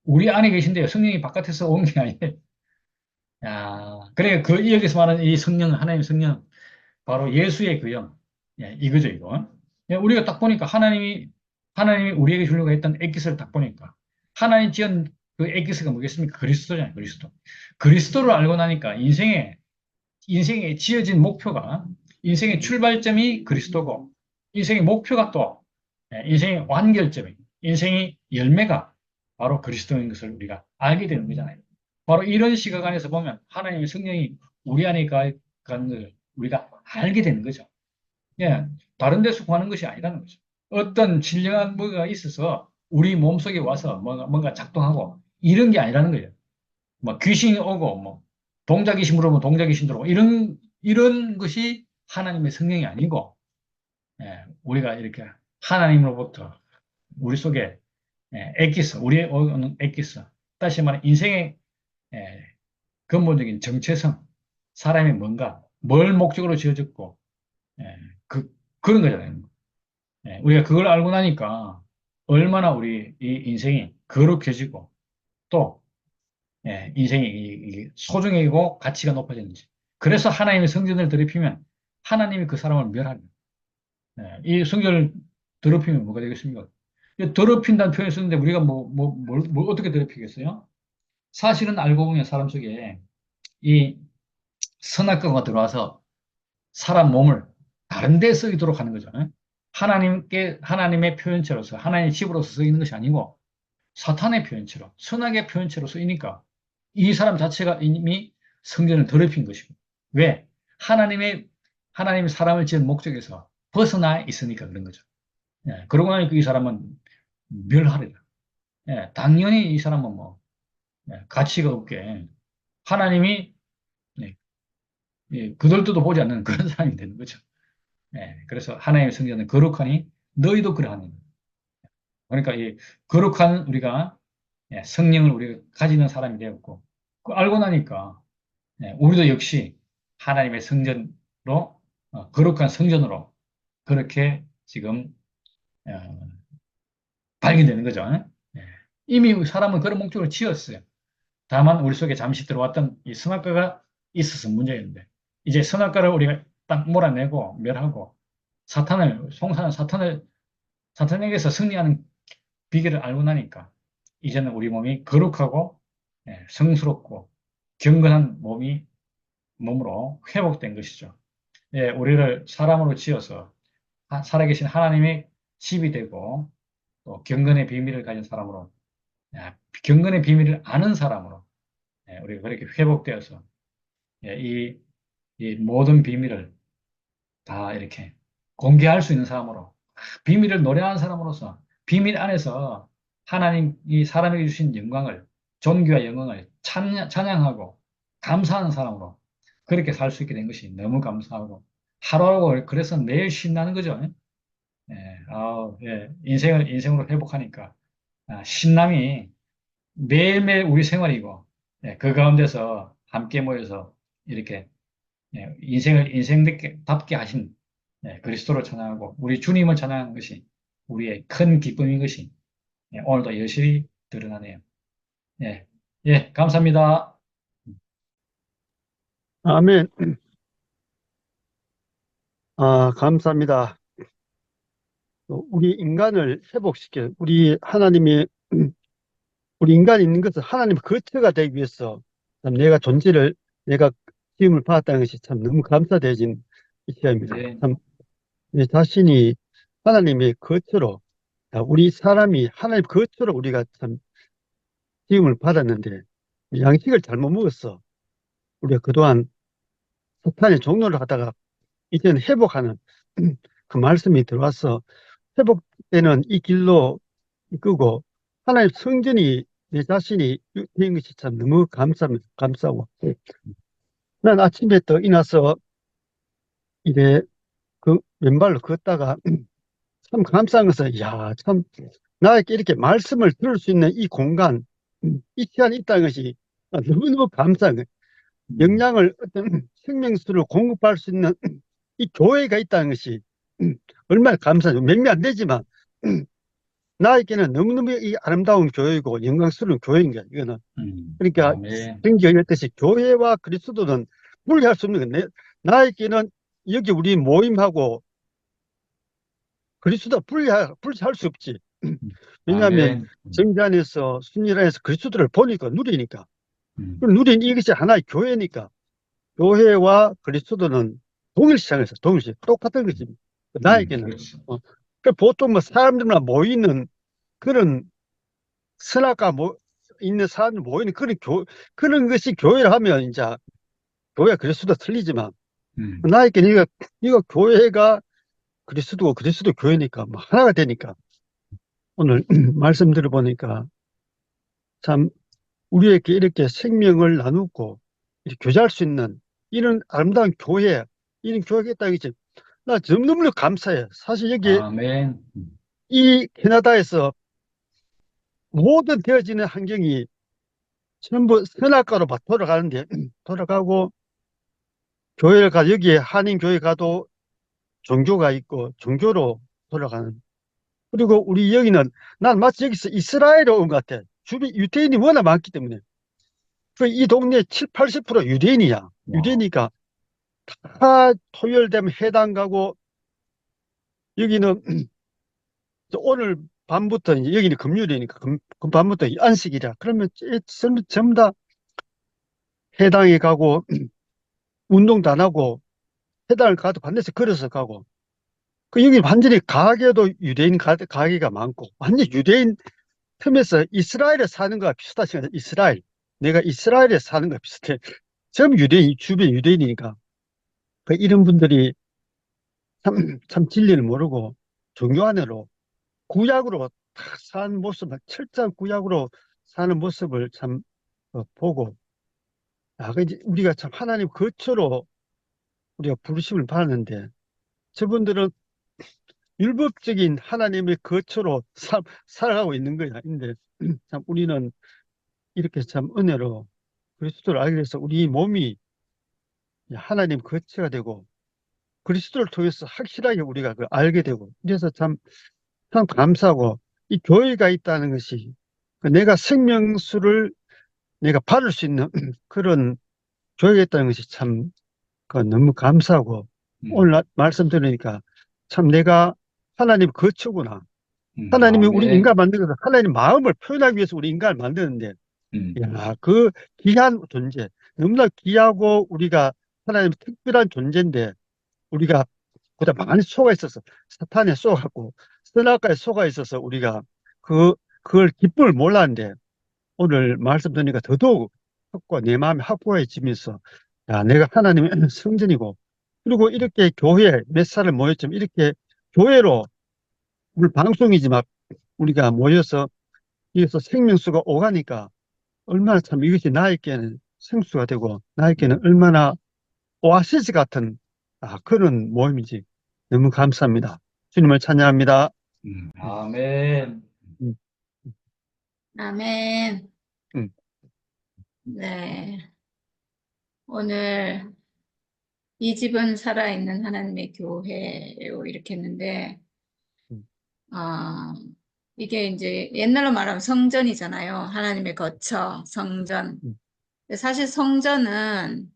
우리 안에 계신데요. 성령이 바깥에서 온 게 아니에요. 그래 여기서 말하는 이 성령, 하나님의 성령, 바로 예수의 그 영. 이거죠, 이거. 우리가 딱 보니까 하나님이 우리에게 주려고 했던 엑기스를 딱 보니까 하나님 지은 그 엑기스가 뭐겠습니까? 그리스도잖아요, 그리스도. 그리스도를 알고 나니까 인생에 지어진 목표가 인생의 출발점이 그리스도고 인생의 목표가 또 인생의 완결점이 인생의 열매가 바로 그리스도인 것을 우리가 알게 되는 거잖아요. 바로 이런 시각 안에서 보면 하나님의 성령이 우리 안에 가는 걸 우리가 알게 되는 거죠. 다른 데서 구하는 것이 아니라는 거죠. 어떤 진정한 뭐가 있어서 우리 몸속에 와서 뭔가 작동하고 이런 게 아니라는 거예요. 뭐 귀신이 오고 뭐 동자귀신 물으면 동자귀신 들어오고, 이런 것이 하나님의 성령이 아니고, 우리가 이렇게 하나님으로부터 우리 속에 엑기스, 우리의 오는 엑기스, 다시 말해 인생의 근본적인 정체성, 사람이 뭔가, 뭘 목적으로 지어졌고, 예, 그런 거잖아요. 우리가 그걸 알고 나니까 얼마나 우리 이 인생이 거룩해지고 또 인생이 이 소중해지고 가치가 높아지는지. 그래서 하나님의 성전을 더럽히면 하나님이 그 사람을 멸하는 이 성전을 더럽히면 뭐가 되겠습니까? 이 더럽힌다는 표현을 쓰는데 우리가 뭘 어떻게 더럽히겠어요? 사실은 알고 보면 사람 속에 이 선악과가 들어와서 사람 몸을 다른 데 쓰이도록 하는 거죠. 하나님의 표현체로서, 하나님의 집으로서 쓰이는 것이 아니고, 사탄의 표현체로, 선악의 표현체로 쓰이니까, 이 사람 자체가 이미 성전을 더럽힌 것이고, 왜? 하나님의, 하나님이 사람을 지은 목적에서 벗어나 있으니까 그런 거죠. 그러고 나니까 이 사람은 멸하리라. 당연히 이 사람은 가치가 없게, 하나님이, 예, 그들도 보지 않는 그런 사람이 되는 거죠. 그래서 하나님의 성전은 거룩하니 너희도 그러하니. 그러니까 이 거룩한 우리가 성령을 우리가 가지는 사람이 되었고 그 알고 나니까 우리도 역시 하나님의 성전으로 거룩한 성전으로 그렇게 지금 어, 발견되는 거죠. 예. 이미 사람은 그런 목적으로 지었어요. 다만 우리 속에 잠시 들어왔던 이 선악과가 있어서 문제였는데 이제 선악과를 우리가 딱 몰아내고 멸하고 송사는 사탄에게서 승리하는 비결을 알고 나니까 이제는 우리 몸이 거룩하고 성스럽고 경건한 몸으로 회복된 것이죠. 우리를 사람으로 지어서 살아계신 하나님의 집이 되고 또 경건의 비밀을 가진 사람으로 경건의 비밀을 아는 사람으로 우리가 그렇게 회복되어서 이, 이 모든 비밀을 다 이렇게 공개할 수 있는 사람으로 비밀을 노래하는 사람으로서 비밀 안에서 하나님이 사람에게 주신 영광을 존귀와 영광을 찬양하고 감사하는 사람으로 그렇게 살 수 있게 된 것이 너무 감사하고 하루하루 그래서 매일 신나는 거죠. 인생으로 회복하니까 신남이 매일매일 우리 생활이고 그 가운데서 함께 모여서 이렇게 인생을 인생답게 하신 그리스도를 찬양하고 우리 주님을 찬양하는 것이 우리의 큰 기쁨인 것이 오늘도 여실히 드러나네요. 예, 감사합니다. 아멘. 감사합니다. 우리 인간을 회복시켜, 우리 인간이 있는 것은 하나님의 거처가 되기 위해서 참 내가 지음을 받았다는 것이 참 너무 감사되어진 이 시간입니다. 네, 참, 내 자신이 하나님의 거처로, 우리 사람이 하나님의 거처로 우리가 참 지음을 받았는데, 양식을 잘못 먹었어. 우리가 그동안 사탄의 종노를 하다가 이제는 회복하는 그 말씀이 들어와서 회복되는 이 길로 이끄고 하나님 성전이 내 자신이 된 것이 참 너무 감사하고 난 아침에 또 일어나서 이래 그 왼발로 걷다가 참 감사한 것은 참 나에게 이렇게 말씀을 들을 수 있는 이 공간 이 시간이 있다는 것이 너무너무 감사한 거예요. 영양을 어떤 생명수를 공급할 수 있는 이 교회가 있다는 것이 얼마나 감사해요. 몇몇 안 되지만 나에게는 너무너무 이 아름다운 교회이고 영광스러운 교회인 거야, 이거는. 그러니까 아멘. 성경에 이랬듯이 교회와 그리스도는 분리할 수 없는 거야. 나에게는 여기 우리 모임하고 그리스도 분리할 수 없지. 왜냐하면 아멘. 성전 안에서 순위를 해서 그리스도를 보니까 누리니까. 음, 그럼 누린 이것이 하나의 교회니까. 교회와 그리스도는 동일시장에서 동일시 똑같은 것입니다. 나에게는. 그렇죠. 보통 사람들만 모이는 그런 선악과 있는 사람들 모이는 그런 것이 교회를 하면 이제 교회가 그리스도 틀리지만 음, 나에게는 이거 교회가 그리스도고 그리스도 교회니까 하나가 되니까 오늘 말씀 들어보니까 참 우리에게 이렇게 생명을 나누고 이렇게 교제할 수 있는 이런 아름다운 교회, 이런 교회가 있다는 게 나 너무너무 감사해. 사실 여기 아멘. 이 캐나다에서 모든 되어지는 환경이 전부 선악과로 막 돌아가는데, 돌아가고, 교회를 가, 여기에 한인교회 가도 종교가 있고, 종교로 돌아가는. 그리고 우리 여기는, 난 마치 여기서 이스라엘에 온 것 같아. 주변 유대인이 워낙 많기 때문에. 이 동네 7, 80% 유대인이야. 와, 유대인이니까 다 토요일 되면 회당 가고, 여기는 오늘 밤부터, 이제 여기는 금요일이니까 밤부터 안식이라. 그러면 전부 다 회당에 가고, 운동도 안 하고, 회당을 가도 반드시 걸어서 가고. 여기 완전히 가게도 유대인 가게가 많고, 완전 유대인 틈에서 이스라엘에 사는 거와 비슷하시거든, 이스라엘. 내가 이스라엘에 사는 거와 비슷해. 전부 유대인, 주변 유대인이니까. 이런 분들이 참 진리를 모르고 종교 안으로, 구약으로 탁 사는 모습, 철저한 구약으로 사는 모습을 참 보고, 이제 우리가 참 하나님 거처로 우리가 부르심을 받았는데, 저분들은 율법적인 하나님의 거처로 살아가고 있는 거야. 근데 참 우리는 이렇게 참 은혜로 그리스도를 알게 돼서 우리 몸이 하나님 거처가 되고 그리스도를 통해서 확실하게 우리가 알게 되고 그래서 참 감사하고 이 교회가 있다는 것이 내가 생명수를 내가 받을 수 있는 그런 교회가 있다는 것이 참 너무 감사하고 오늘 음, 말씀 들으니까 참 내가 하나님 거처구나. 하나님이 우리 인간 아멘. 만들어서 하나님 마음을 표현하기 위해서 우리 인간을 만드는데, 음, 야, 그 귀한 존재, 너무나 귀하고 우리가 하나님 특별한 존재인데, 우리가 보다 많이 속아 있어서, 사탄에 속았고, 선악과에 속아 있어서 우리가 그걸 기쁨을 몰랐는데, 오늘 말씀 드리니까 더더욱 내 마음이 확고해지면서, 야, 내가 하나님의 성전이고, 그리고 이렇게 교회 몇 살을 모였지만, 이렇게 교회로, 우리 방송이지만 우리가 모여서 여기서 생명수가 오가니까 얼마나 참 이것이 나에게는 생수가 되고 나에게는 얼마나 오아시스 같은 그런 모임이지. 너무 감사합니다. 주님을 찬양합니다. 아멘. 음, 아멘. 음, 네. 오늘 이 집은 살아있는 하나님의 교회로 이렇게 했는데, 음, 아, 이게 이제 옛날로 말하면 성전이잖아요. 하나님의 거처, 성전. 음, 근데 사실 성전은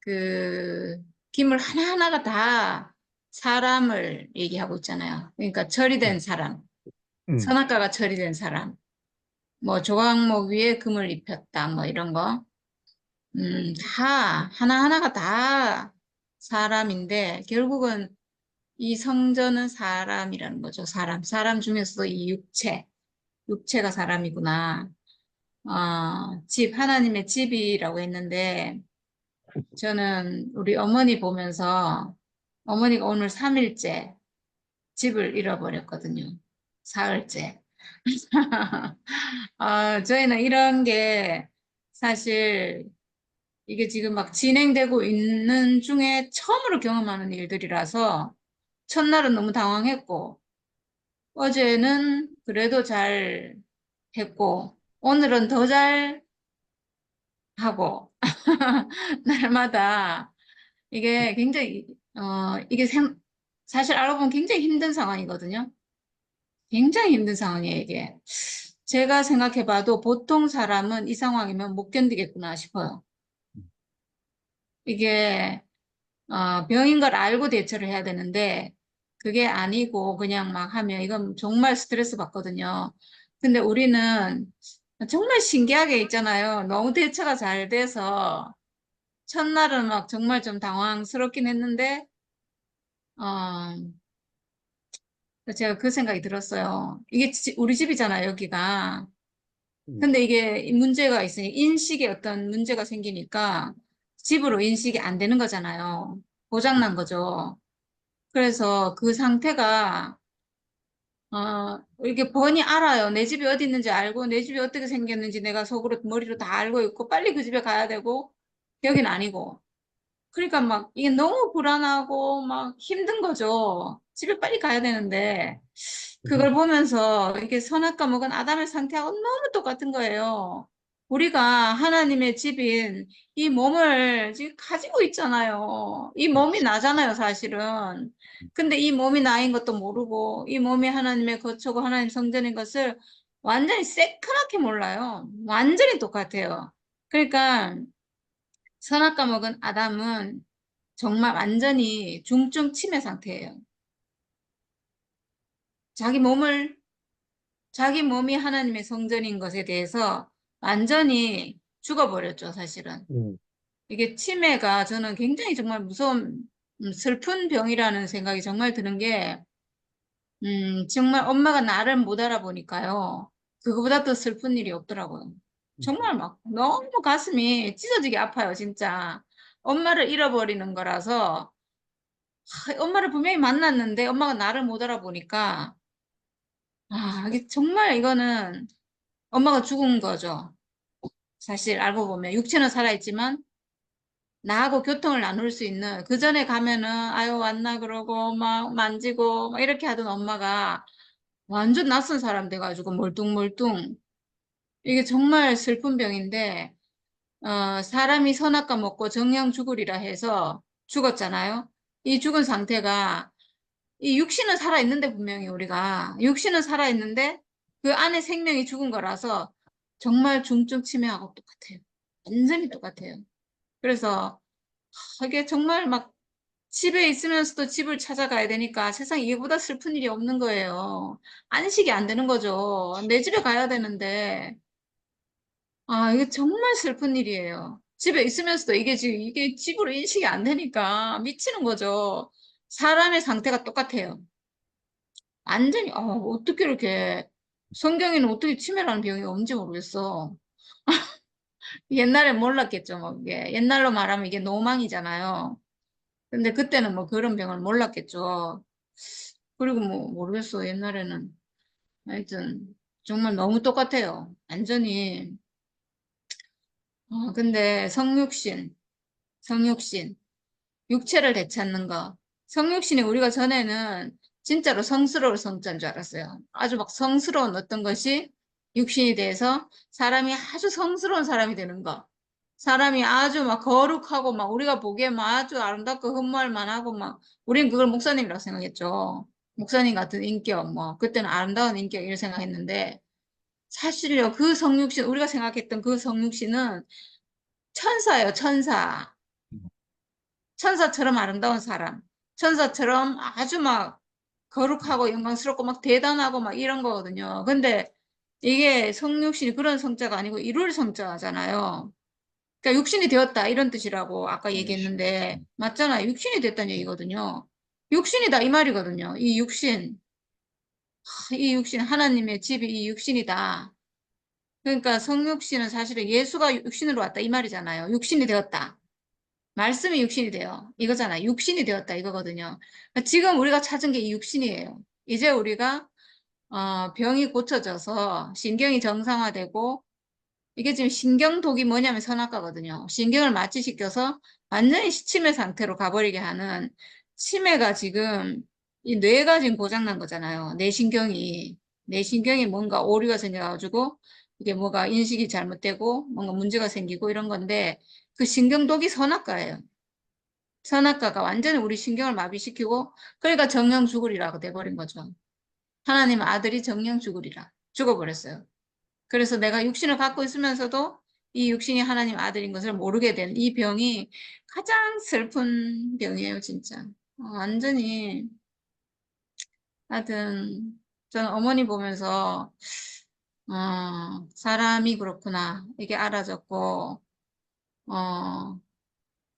그 기물 하나하나가 다 사람을 얘기하고 있잖아요. 그러니까 처리된 음, 사람, 음, 선악과가 처리된 사람, 뭐 조각목 위에 금을 입혔다, 뭐 이런 거. 다, 하나하나가 다 사람인데, 결국은 이 성전은 사람이라는 거죠. 사람. 사람 중에서도 이 육체가 사람이구나. 하나님의 집이라고 했는데, 저는 우리 어머니 보면서, 어머니가 오늘 3일째 집을 잃어버렸거든요. 사흘째. 저희는 이런 게 사실 이게 지금 막 진행되고 있는 중에 처음으로 경험하는 일들이라서 첫날은 너무 당황했고 어제는 그래도 잘 했고 오늘은 더 잘 하고 날마다 이게 굉장히 사실 알고 보면 굉장히 힘든 상황이거든요. 굉장히 힘든 상황이에요, 이게. 제가 생각해봐도 보통 사람은 이 상황이면 못 견디겠구나 싶어요. 이게 병인 걸 알고 대처를 해야 되는데 그게 아니고 그냥 막 하면 이건 정말 스트레스 받거든요. 근데 우리는 정말 신기하게 있잖아요. 너무 대처가 잘 돼서 첫날은 막 정말 좀 당황스럽긴 했는데 어, 제가 그 생각이 들었어요. 이게 우리 집이잖아요, 여기가. 음, 근데 이게 문제가 있으니 인식에 어떤 문제가 생기니까 집으로 인식이 안 되는 거잖아요. 고장난 거죠. 그래서 그 상태가 이렇게 뻔히 알아요. 내 집이 어디 있는지 알고 내 집이 어떻게 생겼는지 내가 속으로 머리로 다 알고 있고 빨리 그 집에 가야 되고 여긴 아니고. 그러니까 막 이게 너무 불안하고 막 힘든 거죠. 집에 빨리 가야 되는데 그걸 보면서 이게 선악과 먹은 아담의 상태하고 너무 똑같은 거예요. 우리가 하나님의 집인 이 몸을 지금 가지고 있잖아요. 이 몸이 나잖아요, 사실은. 근데 이 몸이 나인 것도 모르고 이 몸이 하나님의 거처고 하나님 성전인 것을 완전히 새카맣게 몰라요. 완전히 똑같아요. 그러니까 선악과 먹은 아담은 정말 완전히 중증 치매 상태예요. 자기 몸을, 자기 몸이 하나님의 성전인 것에 대해서 완전히 죽어버렸죠, 사실은. 음, 이게 치매가 저는 굉장히 정말 무서운, 슬픈 병이라는 생각이 정말 드는 게, 정말 엄마가 나를 못 알아보니까요. 그거보다 더 슬픈 일이 없더라고요. 정말 막 너무 가슴이 찢어지게 아파요, 진짜. 엄마를 잃어버리는 거라서 엄마를 분명히 만났는데 엄마가 나를 못 알아보니까 이게 정말 이거는 엄마가 죽은 거죠. 사실 알고 보면 육체는 살아있지만 나하고 교통을 나눌 수 있는 그 전에 가면은 아유 왔나 그러고 막 만지고 막 이렇게 하던 엄마가 완전 낯선 사람 돼가지고 멀뚱멀뚱 이게 정말 슬픈 병인데 사람이 선악과 먹고 정령 죽으리라 해서 죽었잖아요. 이 죽은 상태가 이 육신은 살아있는데 분명히 우리가 육신은 살아있는데 그 안에 생명이 죽은 거라서 정말 중증 치매하고 똑같아요. 완전히 똑같아요. 그래서 이게 정말 막 집에 있으면서도 집을 찾아가야 되니까 세상에 이거보다 슬픈 일이 없는 거예요. 안식이 안 되는 거죠. 내 집에 가야 되는데 이게 정말 슬픈 일이에요. 집에 있으면서도 이게 지금 이게 집으로 인식이 안 되니까 미치는 거죠. 사람의 상태가 똑같아요. 완전히, 어떻게 이렇게, 성경에는 어떻게 치매라는 병이 없는지 모르겠어. 옛날엔 몰랐겠죠, 뭐, 이게. 옛날로 말하면 이게 노망이잖아요. 근데 그때는 뭐 그런 병을 몰랐겠죠. 그리고 뭐, 모르겠어, 옛날에는. 하여튼, 정말 너무 똑같아요. 완전히. 근데 성육신. 육체를 되찾는 거. 성육신이 우리가 전에는 진짜로 성스러울 성자인 줄 알았어요. 아주 막 성스러운 어떤 것이 육신이 돼서 사람이 아주 성스러운 사람이 되는 거. 사람이 아주 막 거룩하고 막 우리가 보기에 막 아주 아름답고 흠모할 만하고 막 우리는 그걸 목사님이라고 생각했죠. 목사님 같은 인격 뭐 그때는 아름다운 인격 이렇게 생각했는데 사실요 그 성육신 우리가 생각했던 그 성육신은 천사예요 천사. 천사처럼 아름다운 사람, 천사처럼 아주 막 거룩하고 영광스럽고 막 대단하고 막 이런 거거든요. 근데 이게 성육신이 그런 성자가 아니고 이룰 성자잖아요. 그러니까 육신이 되었다 이런 뜻이라고 아까 얘기했는데 맞잖아요. 육신이 됐다는 얘기거든요. 육신이다 이 말이거든요. 이 육신 하나님의 집이 이 육신이다. 그러니까 성육신은 사실은 예수가 육신으로 왔다 이 말이잖아요. 육신이 되었다. 말씀이 육신이 돼요. 이거잖아. 육신이 되었다 이거거든요. 그러니까 지금 우리가 찾은 게 이 육신이에요. 이제 우리가 병이 고쳐져서 신경이 정상화되고 이게 지금 신경독이 뭐냐면 선악과거든요. 신경을 마취시켜서 완전히 치매 상태로 가버리게 하는 치매가 지금 이 뇌가 지금 고장난 거잖아요. 뇌신경이 뭔가 오류가 생겨가지고 이게 뭐가 인식이 잘못되고 뭔가 문제가 생기고 이런 건데 그 신경독이 선악과예요. 선악과가 완전히 우리 신경을 마비시키고 그러니까 정령 죽으리라고 돼버린 거죠. 하나님 아들이 정령 죽으리라. 죽어버렸어요. 그래서 내가 육신을 갖고 있으면서도 이 육신이 하나님 아들인 것을 모르게 된 이 병이 가장 슬픈 병이에요, 진짜. 완전히 하여튼 저는 어머니 보면서 사람이 그렇구나 이게 알아졌고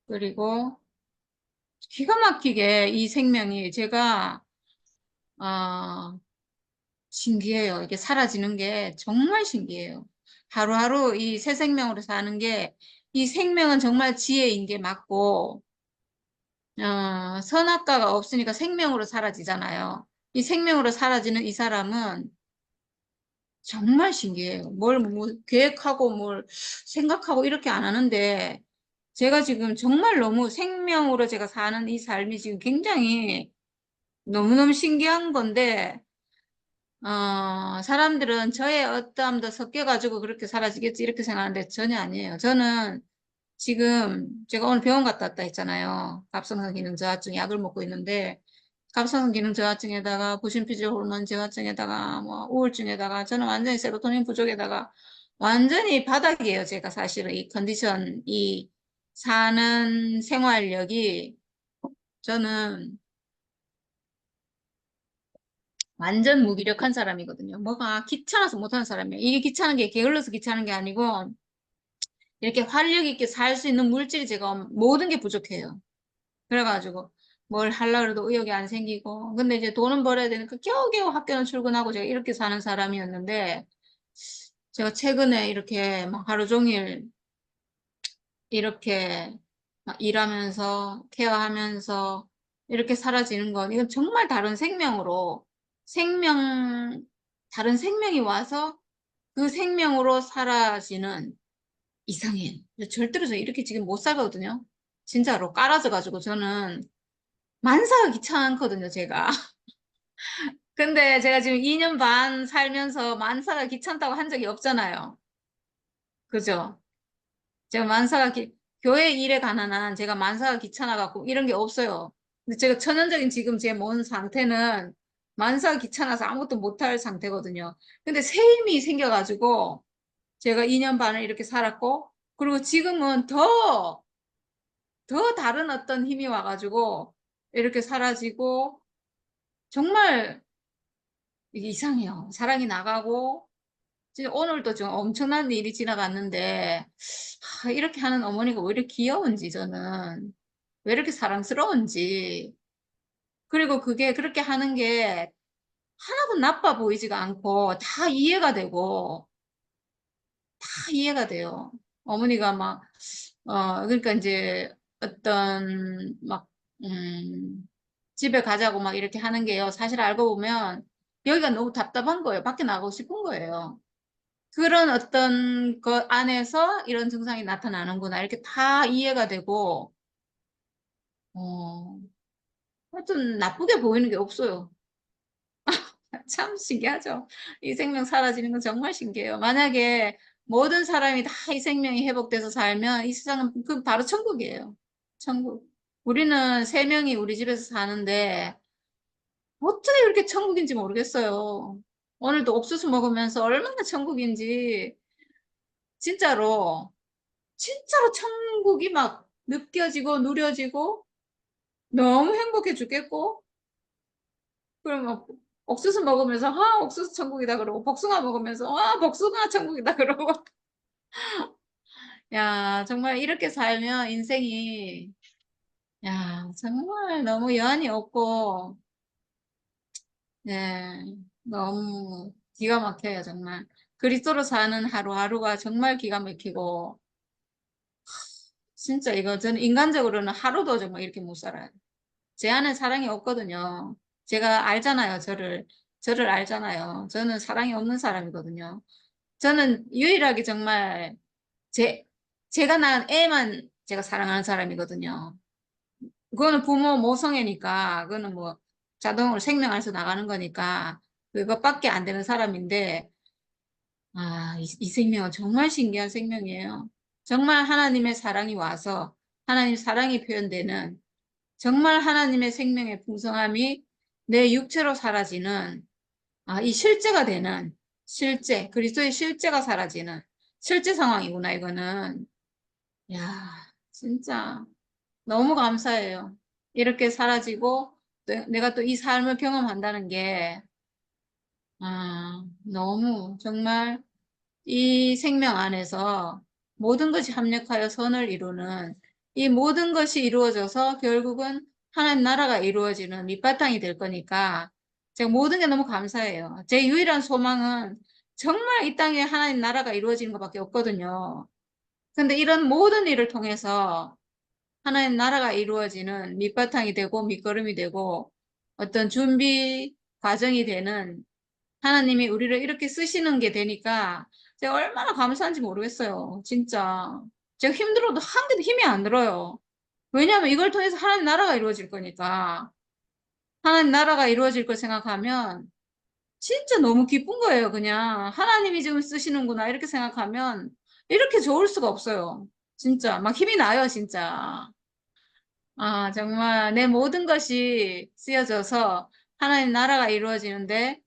그리고 기가 막히게 이 생명이 제가 어, 신기해요. 이게 사라지는 게 정말 신기해요. 하루하루 이 새 생명으로 사는 게, 이 생명은 정말 지혜인 게 맞고, 선악과가 없으니까 생명으로 사라지잖아요. 이 생명으로 사라지는 이 사람은 정말 신기해요. 뭘 뭐 계획하고 뭘 생각하고 이렇게 안 하는데, 제가 지금 정말 너무 생명으로 제가 사는 이 삶이 지금 굉장히 너무너무 신기한 건데, 사람들은 저의 어떠함도 섞여가지고 그렇게 사라지겠지 이렇게 생각하는데 전혀 아니에요. 저는 지금 제가 오늘 병원 갔다 왔다 했잖아요. 갑상선 기능 저하증 약을 먹고 있는데 갑상선 기능 저하증에다가 부신피질 호르몬 저하증에다가 뭐 우울증에다가 저는 완전히 세로토닌 부족에다가 완전히 바닥이에요. 제가 사실은 이 컨디션, 이 사는 생활력이 저는 완전 무기력한 사람이거든요. 뭐가 귀찮아서 못하는 사람이에요. 이게 귀찮은 게 게을러서 귀찮은 게 아니고 이렇게 활력 있게 살 수 있는 물질이 제가 모든 게 부족해요. 그래가지고 뭘 하려고 해도 의욕이 안 생기고 근데 이제 돈은 벌어야 되니까 겨우겨우 학교는 출근하고 제가 이렇게 사는 사람이었는데 제가 최근에 이렇게 막 하루 종일 이렇게 막 일하면서 케어하면서 이렇게 사라지는 건 이건 정말 다른 생명으로 생명 다른 생명이 와서 그 생명으로 사라지는 이상해. 절대로 저 이렇게 지금 못 살거든요. 진짜로 깔아져 가지고 저는 만사가 귀찮거든요, 제가. 근데 제가 지금 2년 반 살면서 만사가 귀찮다고 한 적이 없잖아요. 그죠? 제가 교회 일에 관한 한 제가 만사가 귀찮아갖고 이런 게 없어요. 근데 제가 천연적인 지금 제 몸 상태는 만사가 귀찮아서 아무것도 못할 상태거든요. 근데 새 힘이 생겨가지고 제가 2년 반을 이렇게 살았고, 그리고 지금은 더 다른 어떤 힘이 와가지고 이렇게 사라지고, 정말 이게 이상해요. 사랑이 나가고, 진짜 오늘도 좀 엄청난 일이 지나갔는데, 이렇게 하는 어머니가 왜 이렇게 귀여운지, 저는. 왜 이렇게 사랑스러운지. 그리고 그게 그렇게 하는 게 하나도 나빠 보이지가 않고, 다 이해가 되고, 다 이해가 돼요. 어머니가 막, 그러니까 이제 어떤, 막, 집에 가자고 막 이렇게 하는 게요. 사실 알고 보면 여기가 너무 답답한 거예요. 밖에 나가고 싶은 거예요. 그런 어떤 것 안에서 이런 증상이 나타나는구나. 이렇게 다 이해가 되고, 어, 하여튼 나쁘게 보이는 게 없어요. 참 신기하죠. 이 생명 사라지는 건 정말 신기해요. 만약에 모든 사람이 다 이 생명이 회복돼서 살면 이 세상은 그 바로 천국이에요. 천국. 우리는 세 명이 우리 집에서 사는데 어떻게 그렇게 천국인지 모르겠어요. 오늘도 옥수수 먹으면서 얼마나 천국인지 진짜로 진짜로 천국이 막 느껴지고 누려지고 너무 행복해 죽겠고 그러면 옥수수 먹으면서 옥수수 천국이다 그러고 복숭아 먹으면서 복숭아 천국이다 그러고 야 정말 이렇게 살면 인생이 야 정말 너무 여한이 없고 네 너무 기가 막혀요 정말 그리스도로 사는 하루하루가 정말 기가 막히고 진짜 이거 저는 인간적으로는 하루도 정말 이렇게 못 살아요. 제 안에 사랑이 없거든요. 제가 알잖아요, 저를 알잖아요. 저는 사랑이 없는 사람이거든요. 저는 유일하게 정말 제, 제가 낳은 애만 제가 사랑하는 사람이거든요. 그거는 부모 모성애니까, 그거는 뭐 자동으로 생명에서 나가는 거니까, 그것밖에 안 되는 사람인데, 이 생명은 정말 신기한 생명이에요. 정말 하나님의 사랑이 와서, 하나님 사랑이 표현되는 정말 하나님의 생명의 풍성함이 내 육체로 사라지는, 이 실제가 되는, 그리스도의 실제가 사라지는 실제 상황이구나, 이거는. 야, 진짜 너무 감사해요. 이렇게 사라지고, 내가 또 이 삶을 경험한다는 게, 너무 정말 이 생명 안에서 모든 것이 합력하여 선을 이루는 이 모든 것이 이루어져서 결국은 하나님 나라가 이루어지는 밑바탕이 될 거니까 제가 모든 게 너무 감사해요. 제 유일한 소망은 정말 이 땅에 하나님 나라가 이루어지는 것밖에 없거든요. 근데 이런 모든 일을 통해서 하나님 나라가 이루어지는 밑바탕이 되고 밑거름이 되고 어떤 준비 과정이 되는 하나님이 우리를 이렇게 쓰시는 게 되니까 제가 얼마나 감사한지 모르겠어요. 진짜. 제가 힘들어도 한 개도 힘이 안 들어요. 왜냐하면 이걸 통해서 하나님 나라가 이루어질 거니까. 하나님 나라가 이루어질 걸 생각하면 진짜 너무 기쁜 거예요. 그냥 하나님이 지금 쓰시는구나 이렇게 생각하면 이렇게 좋을 수가 없어요. 진짜 막 힘이 나요, 진짜. 아, 정말 내 모든 것이 쓰여져서 하나님 나라가 이루어지는데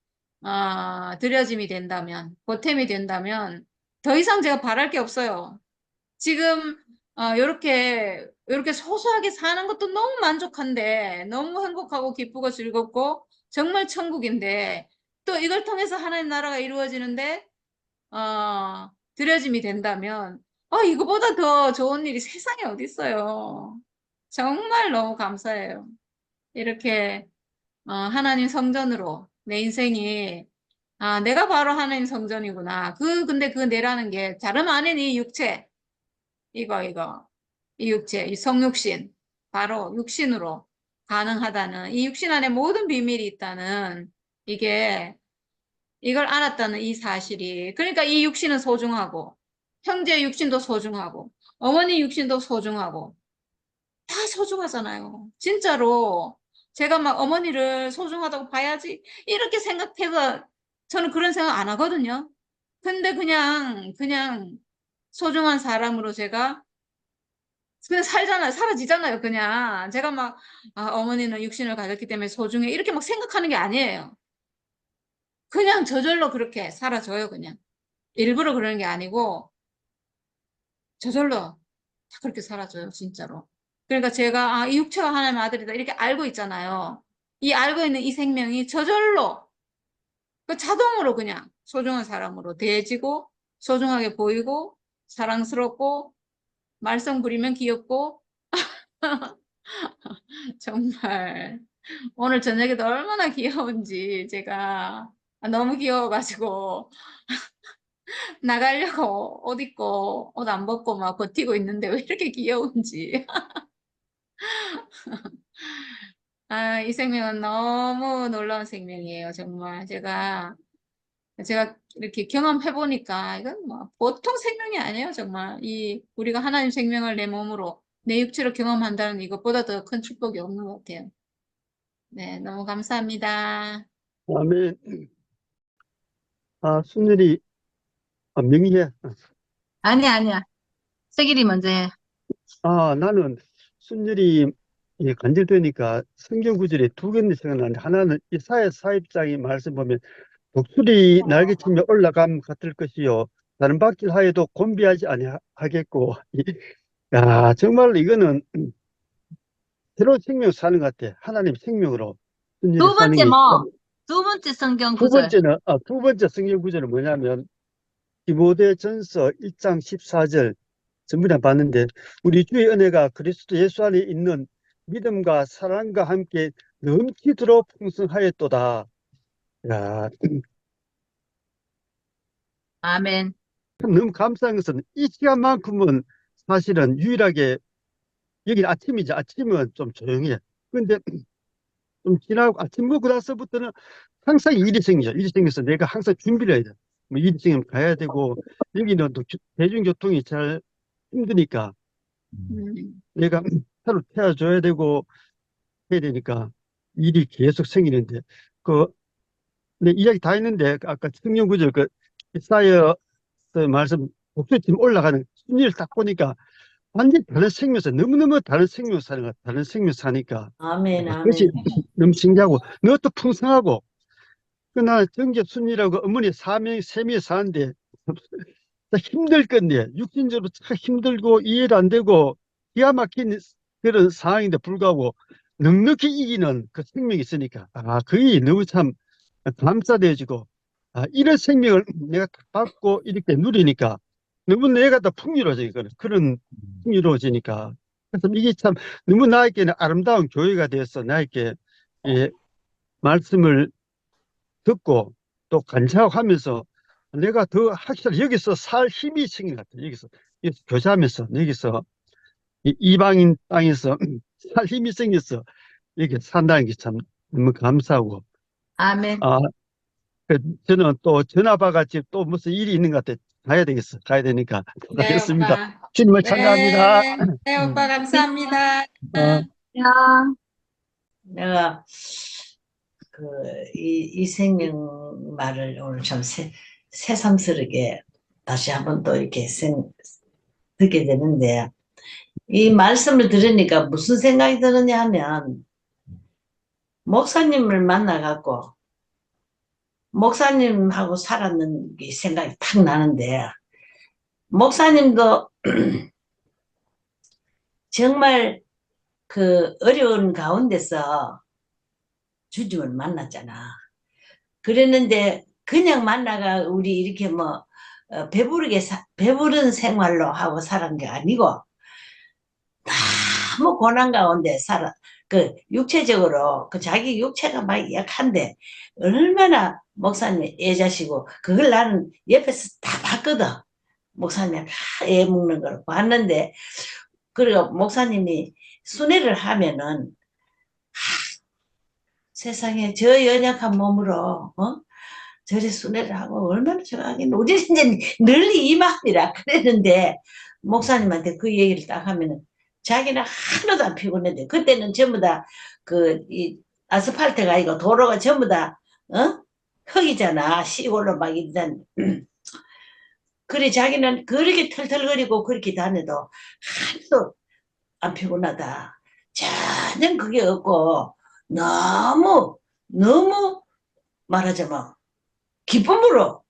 들여짐이 된다면, 보탬이 된다면 더 이상 제가 바랄 게 없어요. 지금 요렇게 소소하게 사는 것도 너무 만족한데, 너무 행복하고 기쁘고 즐겁고 정말 천국인데, 또 이걸 통해서 하나님 나라가 이루어지는데 들여짐이 된다면 이거보다 더 좋은 일이 세상에 어디 있어요. 정말 너무 감사해요. 이렇게 하나님 성전으로 내 인생이 내가 바로 하나님 성전이구나. 근데 그 내라는 게 다름 아닌 이 육체, 이 육체, 이 성육신, 바로 육신으로 가능하다는, 이 육신 안에 모든 비밀이 있다는, 이걸 알았다는 이 사실이, 그러니까 이 육신은 소중하고, 형제 육신도 소중하고, 어머니 육신도 소중하고, 다 소중하잖아요. 진짜로. 제가 막 어머니를 소중하다고 봐야지, 이렇게 생각해서, 저는 그런 생각 안 하거든요. 근데 그냥 소중한 사람으로 제가 그냥 살잖아요. 사라지잖아요. 그냥. 제가 막, 어머니는 육신을 가졌기 때문에 소중해. 이렇게 막 생각하는 게 아니에요. 그냥 저절로 그렇게 사라져요. 그냥. 일부러 그러는 게 아니고, 저절로 다 그렇게 사라져요. 진짜로. 그러니까 제가, 이 육체가 하나님의 아들이다. 이렇게 알고 있잖아요. 이 알고 있는 이 생명이 저절로, 그 자동으로 그냥 소중한 사람으로 대해지고, 소중하게 보이고, 사랑스럽고, 말썽 부리면 귀엽고, 정말. 오늘 저녁에도 얼마나 귀여운지 제가 너무 귀여워가지고 나가려고 옷 입고 옷 안 벗고 막 버티고 있는데 왜 이렇게 귀여운지. 이 생명은 너무 놀라운 생명이에요. 정말 제가 이렇게 경험해 보니까 이건 뭐 보통 생명이 아니에요. 정말 우리가 하나님 생명을 내 몸으로 내 육체로 경험한다는 이것보다 더 큰 축복이 없는 것 같아요. 네, 너무 감사합니다. 아멘. 순일이, 명희해. 아니야. 세길이 먼저 해. 나는 순일이 간절되니까 성경 구절이 두 개는 생각나는데, 하나는 이사야 사입장의 말씀 보면 독수리 날개치며 올라감 같을 것이요 다른 박질하여도 곤비하지 아니하겠고. 야, 정말 이거는 새로운 생명 사는 것 같아. 하나님 생명으로 순일이 두 사는 번째 게. 두 번째 성경 두 구절. 두 번째 성경 구절은 뭐냐면 디모데전서 1장 14절 전부 다 봤는데, 우리 주의 은혜가 그리스도 예수 안에 있는 믿음과 사랑과 함께 넘치도록 풍성하였도다. 야, 아멘. 너무 감사한 것은 이 시간만큼은 사실은 유일하게, 여기 아침이죠. 아침은 좀 조용해. 근데 좀 지나고 아침 먹고 나서부터는 항상 일이 생겨. 일이 생겨서 내가 항상 준비를 해야 돼. 뭐 일이 생기면 가야 되고, 여기는 또 대중교통이 잘 힘드니까 내가 차로 태워줘야 되고 해야 되니까 일이 계속 생기는데, 그, 내 이야기 다 했는데, 아까 성경 구절, 이사야 말씀, 목소리팀 올라가는 순위를 딱 보니까 완전히 다른 생명사, 너무너무 다른 생명사는 것 같아. 다른 생명사니까. 아멘, 그것이 아멘. 너무 신기하고, 너도 풍성하고, 나 정제 순이라고 어머니 세 명이 사는데, 힘들 건데, 육신적으로 참 힘들고, 이해도 안 되고, 기가 막힌 그런 상황인데 불구하고, 넉넉히 이기는 그 생명이 있으니까, 그게 너무 참 감사되어지고, 이런 생명을 내가 받고 이렇게 누리니까, 너무 내가 더 풍요로워지거든. 그런 풍요로워지니까. 그래서 이게 참 너무 나에게는 아름다운 교회가 되어서 나에게 말씀을 듣고 또 간증하고 하면서 내가 더 확실히 여기서 살 힘이 생긴 것 같아요. 여기서 교제하면서, 여기서 이방인 땅에서 살 힘이 생겨서 여기 산다는 게 참 너무 감사하고. 아멘. 저는 또 전화 받아가지고 또 무슨 일이 있는 것 같아요. 가야 되겠어. 가야 되니까. 네, 가겠습니다. 오빠. 주님을 찬양합니다. 네, 네, 오빠 감사합니다. 어, 야. 내가 이 생명 말을 오늘 참 새삼스럽게 다시 한번 또 이렇게 듣게 되는데, 이 말씀을 들으니까 무슨 생각이 드느냐 하면, 목사님을 만나갖고 목사님하고 살았는 게 생각이 탁 나는데, 목사님도 정말 그 어려운 가운데서 주님을 만났잖아. 그랬는데 그냥 만나가 우리 이렇게 뭐 배부른 생활로 하고 살은 게 아니고, 너무 고난 가운데 그 육체적으로 그 자기 육체가 막 약한데 얼마나 목사님 애자시고, 그걸 나는 옆에서 다 봤거든. 목사님 다 애 먹는 걸 봤는데, 그리고 목사님이 순회를 하면은 세상에 저 연약한 몸으로 저리 순회를 하고 얼마나 좋아하겠노. 우리는 이제 널리 이 마음이라 그랬는데, 목사님한테 그 얘기를 딱 하면은 자기는 하나도 안 피곤했는데, 그때는 전부 다 이 아스팔트가 아니고 도로가 전부 다 흙이잖아. 시골로 막 일단. 그래 자기는 그렇게 털털거리고 그렇게 다녀도 하나도 안 피곤하다. 전혀 그게 없고 너무 말하자면 기쁨으로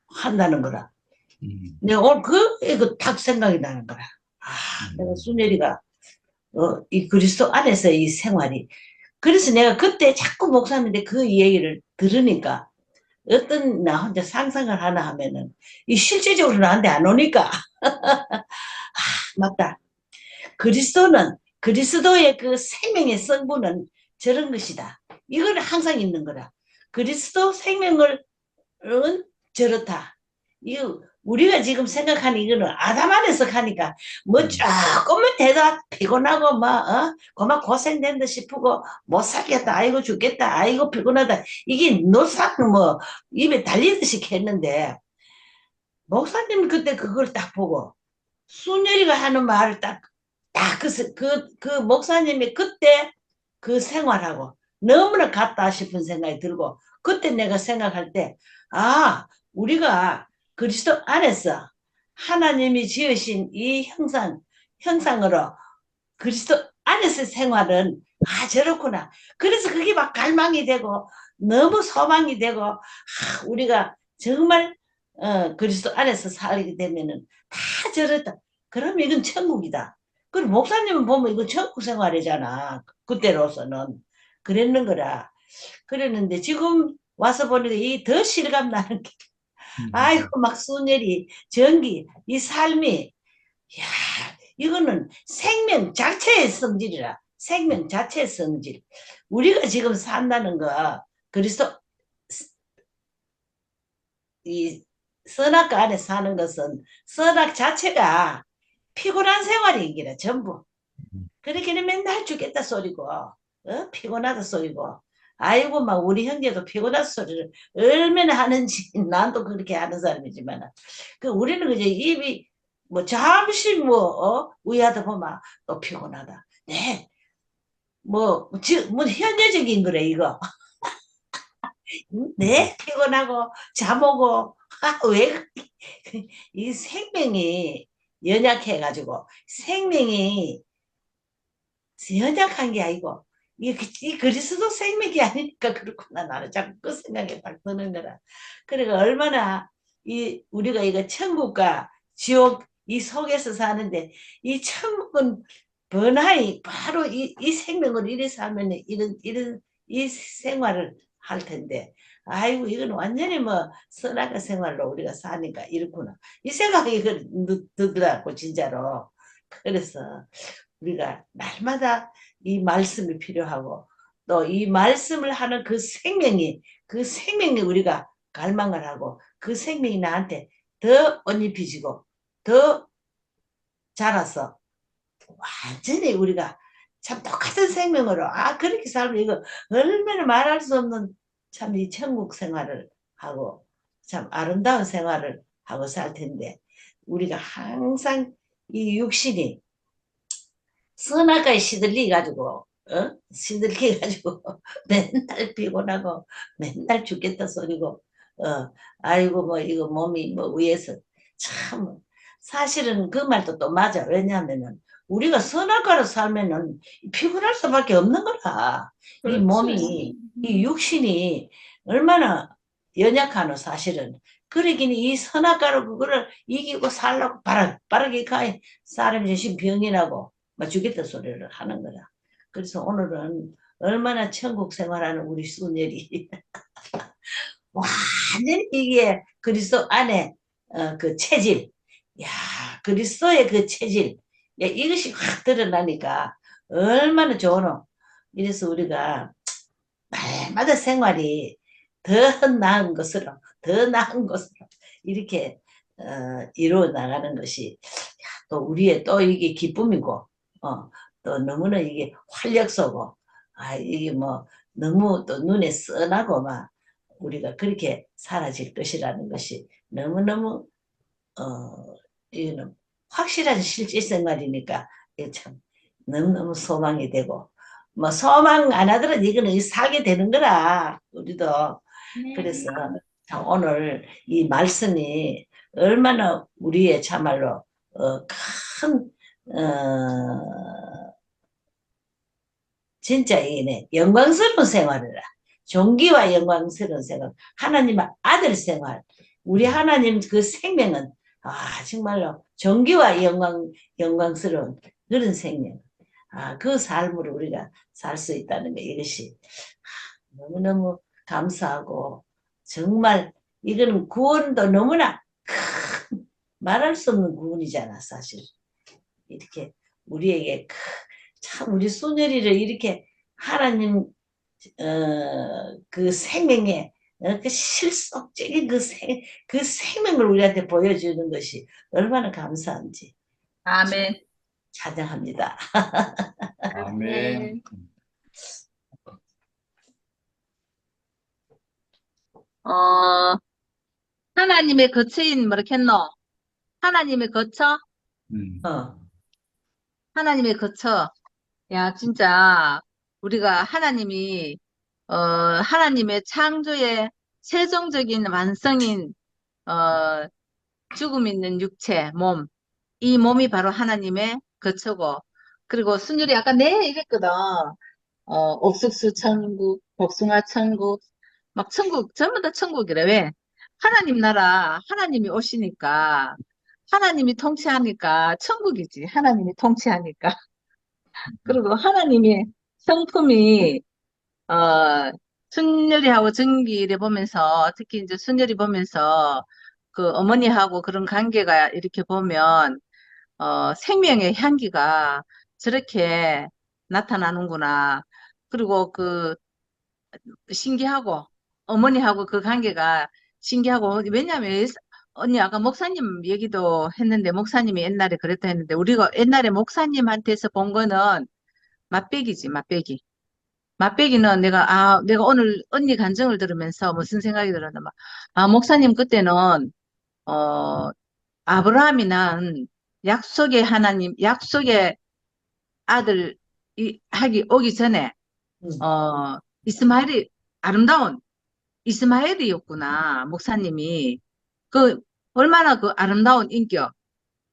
한다는 거라. 내가 오늘 이거 딱 생각이 나는 거라. 내가 순열이가 이 그리스도 안에서 이 생활이, 그래서 내가 그때 자꾸 목사님인데 그 얘기를 들으니까 어떤 나 혼자 상상을 하나 하면은 이 실제적으로 나한테 안 오니까 맞다. 그리스도의 그 생명의 성분은 저런 것이다. 이거는 항상 있는 거라. 그리스도 생명을 저렇다. 이거 우리가 지금 생각하는 이거는 아담 안에서 가니까 뭐 조금만 대다 피곤하고 그만 고생된다 싶고 못 살겠다, 아이고 죽겠다, 아이고 피곤하다, 이게 뭐 입에 달리듯이 했는데, 목사님 그때 그걸 딱 보고 순열이가 하는 말을 딱 그 목사님이 그때 그 생활하고 너무나 같다 싶은 생각이 들고, 그때 내가 생각할 때 우리가 그리스도 안에서 하나님이 지으신 이 형상으로 그리스도 안에서 생활은 저렇구나. 그래서 그게 막 갈망이 되고 너무 소망이 되고, 우리가 정말 그리스도 안에서 살게 되면은 다 저렇다. 그러면 이건 천국이다. 그리고 목사님은 보면 이거 천국 생활이잖아. 그때로서는 그랬는 거라. 그랬는데 지금 와서 보니까 이 더 실감 나는 게, 아이고 막 순열이 전기 이 삶이, 야 이거는 생명 자체의 성질이라. 생명 자체의 성질. 우리가 지금 산다는 거, 그리스도 이 선악과 안에 사는 것은 선악 자체가 피곤한 생활이기라 전부. 그렇게는 맨날 죽겠다 소리고 피곤하다 소리고, 아이고 막 우리 형제도 피곤하다 소리를 얼마나 하는지 난도 그렇게 하는 사람이지만, 우리는 그저 입이 뭐 잠시 우야하다 보면 또 피곤하다. 네. 뭐 현재적인 거래 이거. 네, 피곤하고 잠오고 왜 이 생명이 연약해가지고, 생명이 연약한 게 아니고 이 그리스도 생명이 아니니까 그렇구나. 나는 자꾸 그 생각이 딱 드는 거라. 그러니까 얼마나 우리가 이거 천국과 지옥 이 속에서 사는데, 이 천국은 번화히 바로 이 생명을 이래 살면 이런 이 생활을 할 텐데, 아이고 이건 완전히 뭐 선악의 생활로 우리가 사니까 이렇구나, 이 생각이 들더라고 진짜로. 그래서 우리가 날마다 이 말씀이 필요하고, 또 이 말씀을 하는 그 생명이 우리가 갈망을 하고, 그 생명이 나한테 더 옷입히지고 더 자라서 완전히 우리가 참 똑같은 생명으로 그렇게 살면 이거 얼마나 말할 수 없는 참 이 천국 생활을 하고 참 아름다운 생활을 하고 살 텐데 우리가 항상 이 육신이 선악과에 시들리 가지고 시들게 가지고 맨날 피곤하고 맨날 죽겠다 소리고 아이고 뭐 이거 몸이 뭐 위에서 참 사실은 그 말도 또 맞아. 왜냐하면은 우리가 선악과로 살면은 피곤할 수밖에 없는 거라. 이 그렇지. 몸이 이 육신이 얼마나 연약하노 사실은. 그러기는 이 선악과로 그거를 이기고 살라고 빠르게 가 사람이 대신 병이 나고 막 죽겠다 소리를 하는 거야. 그래서 오늘은 얼마나 천국 생활하는 우리 수녀리 완전히 이게 그리스도 안에 그 체질, 야 그리스도의 그 체질, 야 이것이 확 드러나니까 얼마나 좋노. 이래서 우리가 날마다 생활이 더 나은 것으로, 더 나은 것으로 이렇게 이루어 나가는 것이 또 우리의 또 이게 기쁨이고, 또 너무나 이게 활력소고, 이게 뭐 너무 또 눈에 선하고 막 우리가 그렇게 사라질 것이라는 것이 너무너무 이거는 확실한 실제 생활이니까 이게 참 너무너무 소망이 되고 뭐 소망 안 하더라도 이거는 살게 되는 거라 우리도. 그래서 참 오늘 이 말씀이 얼마나 우리의 참말로 큰 진짜 이네 영광스러운 생활이라. 존귀와 영광스러운 생활, 하나님의 아들 생활, 우리 하나님 그 생명은 정말로 존귀와 영광스러운 그런 생명, 그 삶으로 우리가 살 수 있다는 게 이것이 너무너무 감사하고 정말 이거는 구원도 너무나 큰 말할 수 없는 구원이잖아 사실. 이렇게 우리에게 참 우리 소녀리를 이렇게 하나님 그 생명의 그 실속적인 그 생명을 우리한테 보여주는 것이 얼마나 감사한지 아멘. 찬양합니다. 아멘. 어, 하나님의 거처인 뭐라겠노? 하나님의 거처? 어, 하나님의 거처. 야, 진짜 우리가 하나님의 창조의 최종적인 완성인 죽음 있는 육체, 몸. 이 몸이 바로 하나님의 거처고. 그리고 순율이 아까 내 이랬거든. 옥숙수 천국, 복숭아 천국, 막 천국, 전부 다 천국이래. 왜? 하나님 나라, 하나님이 오시니까, 하나님이 통치하니까 천국이지. 하나님이 통치하니까. 그리고 하나님의 성품이, 순열이하고 정기를 보면서, 특히 이제 순열이 보면서, 그 어머니하고 그런 관계가 이렇게 보면, 생명의 향기가 저렇게 나타나는구나. 그리고 신기하고, 어머니하고 그 관계가 신기하고, 왜냐면, 언니 아까 목사님 얘기도 했는데, 목사님이 옛날에 그랬다 했는데, 우리가 옛날에 목사님한테서 본 거는 맛배기지, 맛배기. 맛배기는 내가 오늘 언니 간증을 들으면서 무슨 생각이 들었나, 목사님 그때는, 어, 아브라함이 낳은 약속의 하나님, 약속의 아들 하기 오기 전에 음. 이스마엘이 아름다운 이스마엘이었구나. 목사님이 얼마나 그 아름다운 인격,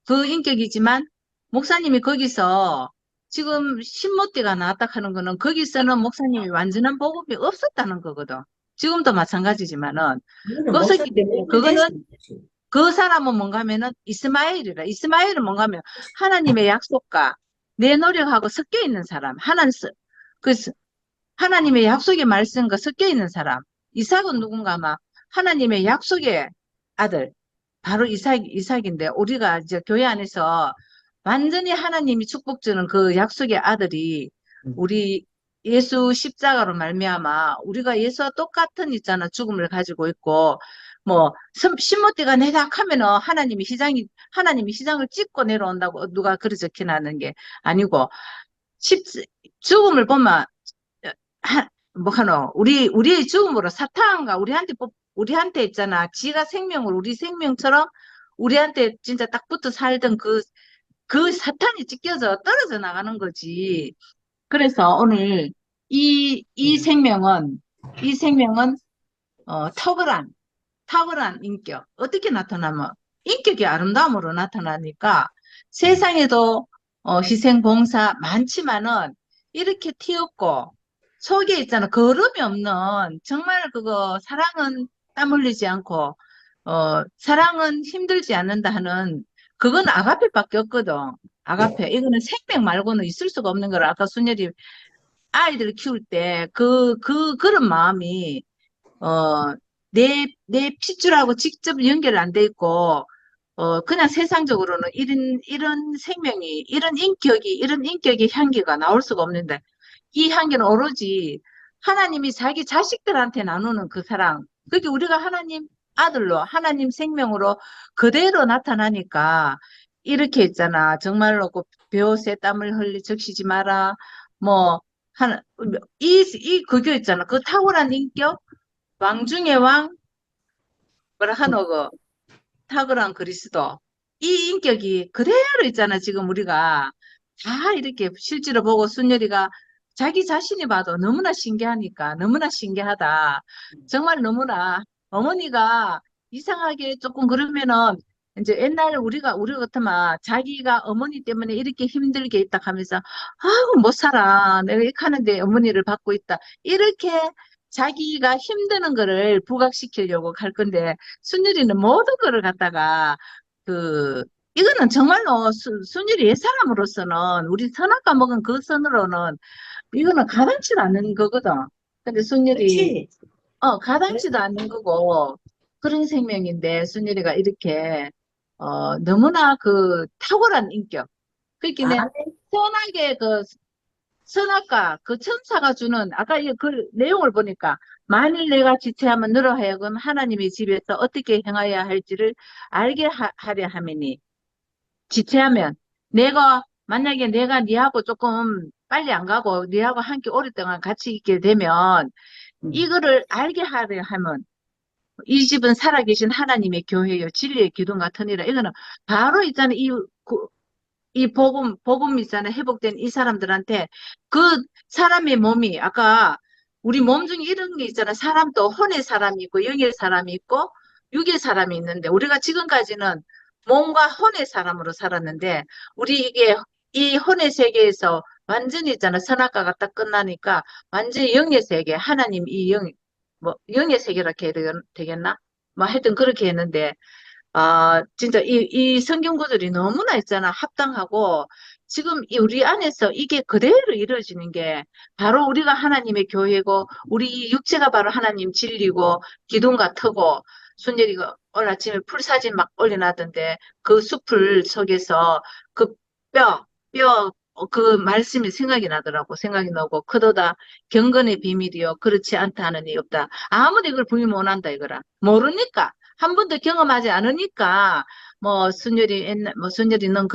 그 인격이지만 목사님이 거기서 지금 신모띠가 나왔다 하는 거는 거기서는 목사님이 완전한 복음이 없었다는 거거든. 지금도 마찬가지지만은 이거는 없었기 때문에 그거는 거지. 그 사람은 뭔가 하면은 이스마엘이라. 이스마엘은 뭔가 하면 하나님의 약속과 내 노력하고 섞여 있는 사람. 그 하나님의 약속의 말씀과 섞여 있는 사람. 이삭은 누군가 아마 하나님의 약속의 아들. 바로 이삭인데 우리가 이제 교회 안에서 완전히 하나님이 축복 주는 그 약속의 아들이 우리 예수 십자가로 말미암아 우리가 예수와 똑같은 있잖아. 죽음을 가지고 있고 뭐 신모띠가 내락하면은 하나님이 희장을 찢고 내려온다고 누가 그리 적혀놨는 게 아니고 죽음을 보면 우리의 죽음으로 사탄과 우리한테 우리한테 있잖아. 지가 생명을 우리 생명처럼 우리한테 진짜 딱 붙어 살던 그 사탄이 찢겨져 떨어져 나가는 거지. 그래서 오늘 이 생명은 탁월한 인격. 어떻게 나타나면 인격이 아름다움으로 나타나니까 세상에도 희생 봉사 많지만은 이렇게 튀었고 속에 있잖아. 거름이 없는 정말 그거 사랑은 땀 흘리지 않고 사랑은 힘들지 않는다 하는 그건 아가페밖에 없거든. 아가페. 이거는 생명 말고는 있을 수가 없는 거라. 아까 순열이 아이들을 키울 때 그런 마음이 내 핏줄하고 직접 연결 안 돼 있고, 그냥 세상적으로는 이런 생명이, 이런 인격의 향기가 나올 수가 없는데, 이 향기는 오로지 하나님이 자기 자식들한테 나누는 그 사랑. 그게 우리가 하나님 아들로, 하나님 생명으로 그대로 나타나니까, 이렇게 있잖아. 정말로 그 벼옷에 땀을 적시지 마라. 뭐, 그게 있잖아. 그 탁월한 인격, 왕 중의 왕, 뭐라 하노, 탁월한 그리스도. 이 인격이 그대로 있잖아, 지금 우리가. 다 이렇게 실제로 보고 순열이가 자기 자신이 봐도 너무나 신기하니까, 너무나 신기하다. 정말 너무나 어머니가 이상하게 조금 그러면은 이제 옛날 우리 같으면 자기가 어머니 때문에 이렇게 힘들게 있다 하면서 아우 못 살아. 내가 이렇게 하는데 어머니를 받고 있다. 이렇게 자기가 힘드는 거를 부각시키려고 할 건데 순열이는 모든 거를 갖다가 그 이거는 정말로 순열이 옛사람으로서는 우리 선악과 먹은 그 선으로는 이거는 가당치도 않는 거거든. 근데 순열이 그렇지. 가당치도 않는 거고 그런 생명인데 순열이가 이렇게 너무나 그 탁월한 인격. 그렇게 아, 내 선하게 그 선악과 그 천사가 주는 아까 그 내용을 보니까 만일 내가 지체하면 너로 하여금 하나님의 집에서 어떻게 행하여야 할지를 알게 하려 함이니 지체하면 만약에 내가 니하고 조금 빨리 안 가고 니하고 함께 오랫동안 같이 있게 되면 이거를 알게 하려 하면 이 집은 살아계신 하나님의 교회요 진리의 기둥 같으니라. 이거는 바로 있잖아. 이 복음 있잖아. 회복된 이 사람들한테 그 사람의 몸이 아까 우리 몸 중에 이런 게 있잖아. 사람도 혼의 사람이 있고 영의 사람이 있고 육의 사람이 있는데 우리가 지금까지는 몸과 혼의 사람으로 살았는데 우리 이게 이 혼의 세계에서 완전히 있잖아. 선악과가 딱 끝나니까 완전히 영의 세계 하나님 뭐 영의 세계라 해야 되겠나? 뭐 하여튼 그렇게 했는데 진짜 이 성경 구절이 너무나 있잖아. 합당하고, 지금 우리 안에서 이게 그대로 이루어지는 게 바로 우리가 하나님의 교회고, 우리 육체가 바로 하나님 진리고, 기둥과 터고, 순열이가 오늘 아침에 풀사진 막 올려놨던데, 그 숲을 속에서 그 그 말씀이 생각이 나더라고. 생각이 나고, 그도다 경건의 비밀이요. 그렇지 않다 하는 이 없다. 아무도 이걸 부인 못한다 이거라. 모르니까. 한 번도 경험하지 않으니까 뭐 순열이 넌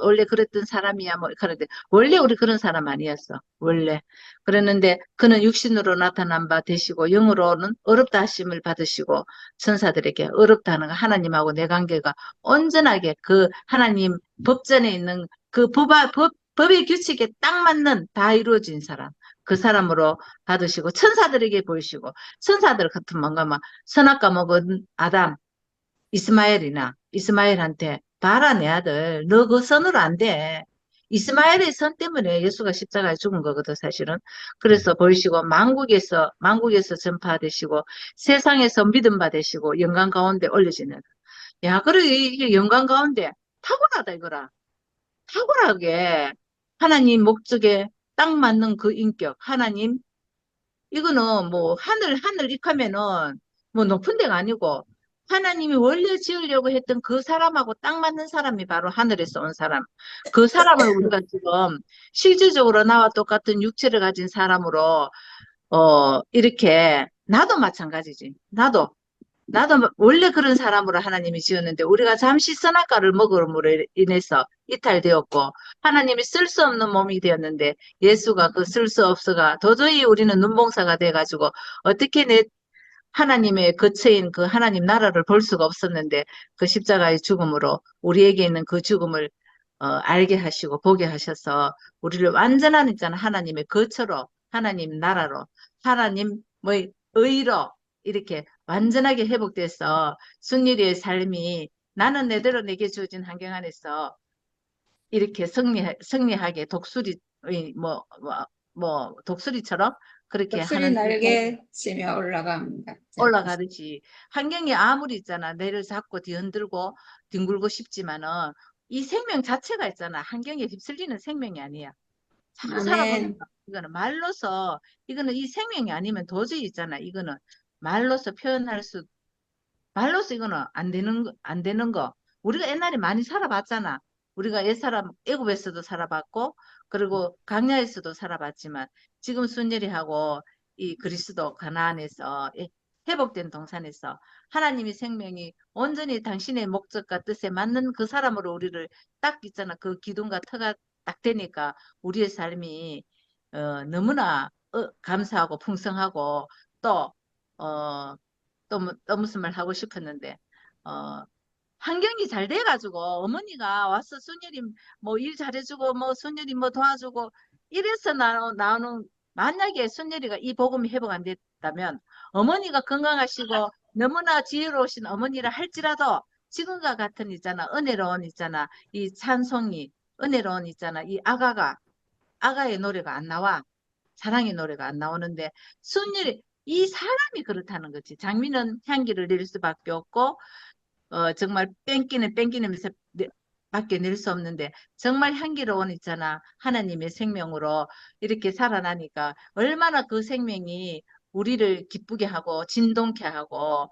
원래 그랬던 사람이야 뭐 그런데 원래 우리 그런 사람 아니었어 원래 그랬는데 그는 육신으로 나타난 바 되시고 영으로는 어렵다 하심을 받으시고 천사들에게 어렵다 하는 거 하나님하고 내 관계가 온전하게 그 하나님 법전에 있는 그 법의 규칙에 딱 맞는 다 이루어진 사람 그 사람으로 받으시고 천사들에게 보이시고 천사들 같은 뭔가 막 선악과 먹은 아담 이스마엘한테 봐라 내 아들 너 그 선으로 안 돼. 이스마엘의 선 때문에 예수가 십자가에 죽은 거거든 사실은. 그래서 보이시고 만국에서 전파되시고 세상에서 믿음 받으시고 영광 가운데 올려지는 야 그래 이게 영광 가운데 탁월하다 이거라. 탁월하게 하나님 목적에 딱 맞는 그 인격 하나님 이거는 뭐 하늘 익하면은 뭐 높은 데가 아니고 하나님이 원래 지으려고 했던 그 사람하고 딱 맞는 사람이 바로 하늘에서 온 사람. 그 사람을 우리가 지금 실질적으로 나와 똑같은 육체를 가진 사람으로 이렇게 나도 마찬가지지. 나도 원래 그런 사람으로 하나님이 지었는데 우리가 잠시 선악과를 먹음으로 인해서 이탈되었고 하나님이 쓸 수 없는 몸이 되었는데 예수가 그 쓸 수 없어가 도저히 우리는 눈봉사가 돼가지고 어떻게 하나님의 거처인 그 하나님 나라를 볼 수가 없었는데 그 십자가의 죽음으로 우리에게 있는 그 죽음을 알게 하시고 보게 하셔서 우리를 완전한 있잖아 하나님의 거처로 하나님 나라로 하나님 뭐 의로 이렇게 완전하게 회복돼서 순일이의 삶이 나는 내대로 내게 주어진 환경 안에서 이렇게 승리하게 독수리 독수리처럼 그렇게 독수리 하는 날개 치며 올라갑니다. 올라가듯이 환경이 아무리 있잖아 내를 잡고 뒤흔들고 뒹굴고 싶지만은 이 생명 자체가 있잖아 환경에 휩쓸리는 생명이 아니야. 참 살아보니까 아멘. 이거는 말로서 이거는 이 생명이 아니면 도저히 있잖아 이거는 말로서 표현할 수 말로서 이거는 안 되는 거. 우리가 옛날에 많이 살아봤잖아. 우리가 옛사람 애굽에서도 살아봤고, 그리고 광야에서도 살아봤지만, 지금 순례리하고 이 그리스도 가나안에서 회복된 동산에서 하나님의 생명이 온전히 당신의 목적과 뜻에 맞는 그 사람으로 우리를 딱 있잖아. 그 기둥과 터가 딱 되니까 우리의 삶이 너무나 감사하고 풍성하고 또 어, 또 무슨 말 하고 싶었는데, 어, 환경이 잘 돼가지고, 어머니가 와서 순열이 뭐 일 잘해주고, 뭐 순열이 뭐 도와주고, 이래서 나오는, 만약에 순열이가 이 복음이 회복 안 됐다면, 어머니가 건강하시고, 너무나 지혜로우신 어머니라 할지라도, 지금과 같은 있잖아, 은혜로운 있잖아, 이 찬송이, 은혜로운 있잖아, 이 아가의 노래가 안 나와. 사랑의 노래가 안 나오는데 순일이 이 사람이 그렇다는 거지. 장미는 향기를 낼 수밖에 없고 정말 뺑기는 밖에 낼 수 없는데 정말 향기로운 있잖아. 하나님의 생명으로 이렇게 살아나니까 얼마나 그 생명이 우리를 기쁘게 하고 진동케 하고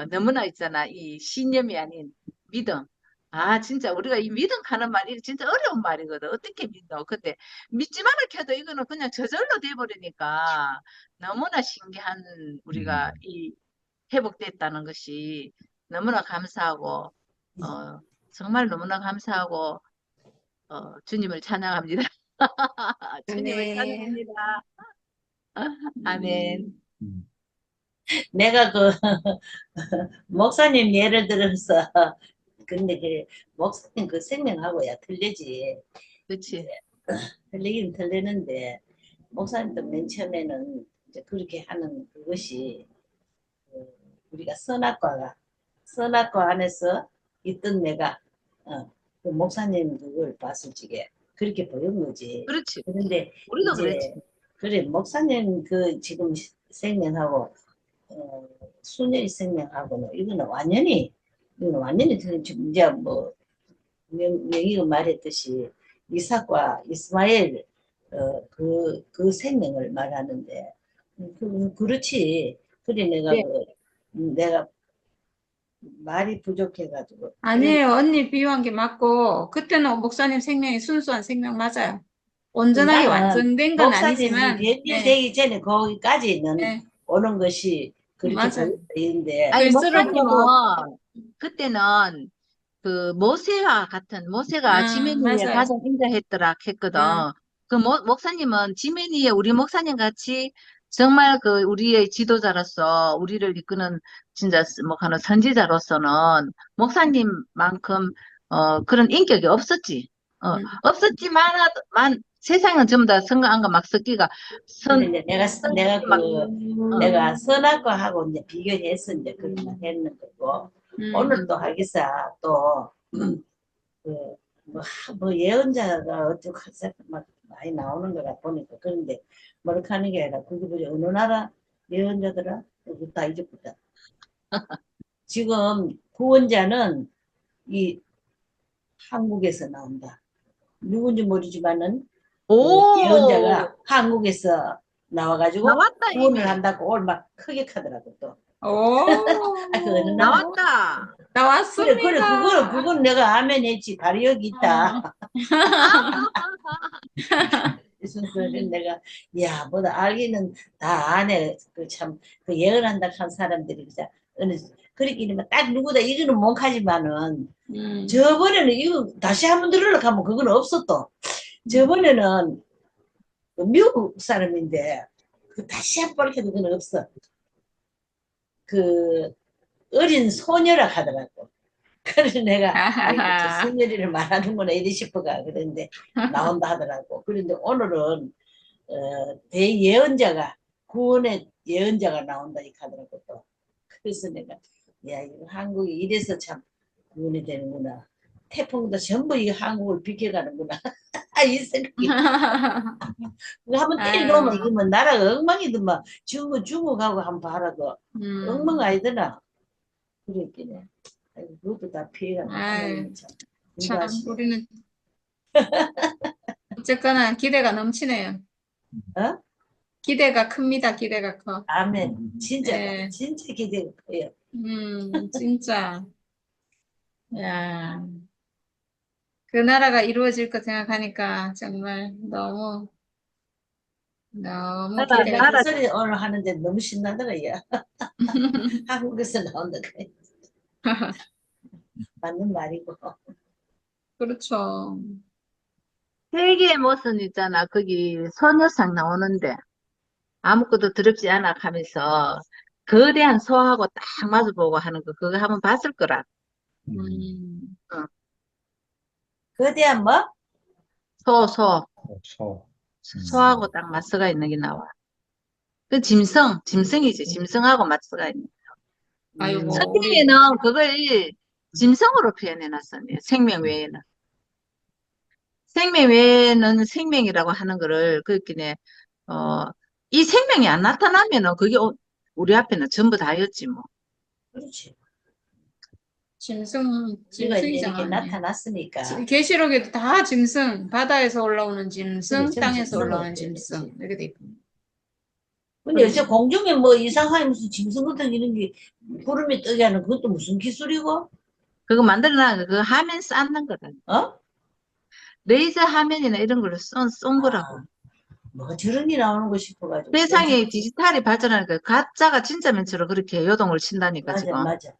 너무나 있잖아. 이 신념이 아닌 믿음. 아, 진짜 우리가 이 믿음 하는 말이 진짜 어려운 말이거든. 어떻게 믿어? 근데 믿지만 않게도 이거는 그냥 저절로 돼버리니까 너무나 신기한 우리가 이 회복됐다는 것이 너무나 감사하고 정말 너무나 감사하고 주님을 찬양합니다. 주님을 아멘. 찬양합니다. 아멘. 음. 내가 그 목사님 예를 들어서 근데 그 목사님 그 생명하고야 틀리지. 그렇지. 틀리긴 틀리는데 목사님도 맨 처음에는 이제 그렇게 하는 그것이 우리가 선악과 안에서 있던 내가 그 목사님 그걸 봤을 적에 그렇게 보인 거지. 그렇지. 그런데 우리도 이제 그랬지. 그래 목사님 그 지금 생명하고 순혈이 생명하고는 이거는 완전히 틀린 이제 뭐 명의가 말했듯이 이삭과 이스마엘 그 생명을 말하는데 그렇지. 그래 네. 내가 말이 부족해가지고 아니에요. 언니 비유한 게 맞고, 그때는 목사님 생명이 순수한 생명 맞아요. 온전하게 나는 완성된 건 목사님이 아니지만, 네, 변질되기 전에 거기까지는 네, 오는 것이 그렇게 맞아요. 보이는데 아니, 글쓰를 보고, 목사님은 그때는 그 모세가 지멘 위에 맞아요. 가장 인자했더라 했거든. 응, 그 목사님은 지멘 위에 우리 목사님 같이 정말 그 우리의 지도자로서 우리를 이끄는 진짜 뭐 하는 선지자로서는 목사님만큼 그런 인격이 없었지. 응. 없었지만 세상은 전부 다 선거안과 막 섞기가 근데 선 이제 내가 선악과하고 이제 비교해서 이제 그렇게 했는 거고 오늘 또 하기사 또 그, 뭐 예언자가 어쩌고 막 많이 나오는 거라 보니까 그런데 뭐렇게 하는 게 아니라 그게 뭐지 어느 나라 예언자더라 그거 다 잊어버렸다. 지금 구원자는 이 한국에서 나온다. 누군지 모르지만은 그 오, 예언자가 한국에서 나와가지고 나왔다 구원을 이미. 한다고 오늘 막 크게 하더라고 또. 오, 그 어느 나라 나왔다. 그래 나왔습니다. 그건 내가 아멘 했지 바로 여기 있다. 그래서 내가 야 뭐다 알기는 다 아네. 그 참 그 예언한다 한 사람들이 진짜 어느 그렇기는 딱 누구다 이거는 못하지만은 저번에는 이거 다시 한번 들으려고 하면 그건 없었어. 저번에는 그 미국 사람인데 그 다시 한번 해도 그건 없어. 그 어린 소녀라 하더라고. 그래서 내가 아이고 저 아하하. 성렬이를 말하는구나 이리 싶어가 그랬는데 나온다 하더라고. 그런데 오늘은 대예언자가 구원의 예언자가 나온다 이 하더라고 또. 그래서 내가 야 이거 한국이 이래서 참 구원이 되는구나. 태풍도 전부 이 한국을 비켜가는구나. 이 생각이. 그거 한번 때려놓으면 아유. 이거 뭐 나라가 엉망이더만 중국하고 한번 봐라도 엉망 아니더나. 그랬긴 해. 아이고, 그것도 다 피해가는 아유, 하나님 참. 참, 인도하시네. 우리는 어쨌거나 기대가 넘치네요. 어? 기대가 큽니다. 기대가 커. 아멘. 진짜다. 예. 진짜 기대가 커요. 진짜. 야, 그 나라가 이루어질 거 생각하니까 정말 너무 나도 기대가 그 됐어. 소리 오늘 하는데 너무 신나더라, 야. 한국에서 나온다. 그래. 맞는 말이고. 그렇죠. 세계의 모습 있잖아. 거기 소녀상 나오는데 아무것도 더럽지 않아 하면서 거대한 소하고 딱 마주보고 하는 거 그거 한번 봤을 거라. 음, 거대한 뭐? 소. 소. 소하고 딱 맞서가 있는 게 나와. 그 짐승이지. 짐승하고 맞서가 있는. 아이고, 성경에는 그걸 짐승으로 표현해 놨었네요. 생명 외에는. 생명 외에는 생명이라고 하는 거를 그렇게 이 생명이 안 나타나면은 그게 우리 앞에는 전부 다였지 뭐. 그렇지. 짐승, 우리가 이제 이렇게 짐승이잖아. 나타났으니까. 계시록에도 다 짐승, 바다에서 올라오는 그래, 짐승, 전 땅에서 짐승으로 올라오는 표현했지. 짐승, 이렇게 돼 있고. 근데 요새 공중에 뭐 이상하게 무슨 짐승 같은 이런 게 구름이 뜨게 하는 그것도 무슨 기술이고? 그거 만들어놔 그 화면 쌓는 거다. 어? 레이저 화면이나 이런 걸로 쏜 거라고. 뭐 저런 게 나오는 거 싶어가지고. 세상에 디지털이 발전하니까 가짜가 진짜면처럼 그렇게 요동을 친다니까 맞아, 지금. 맞아.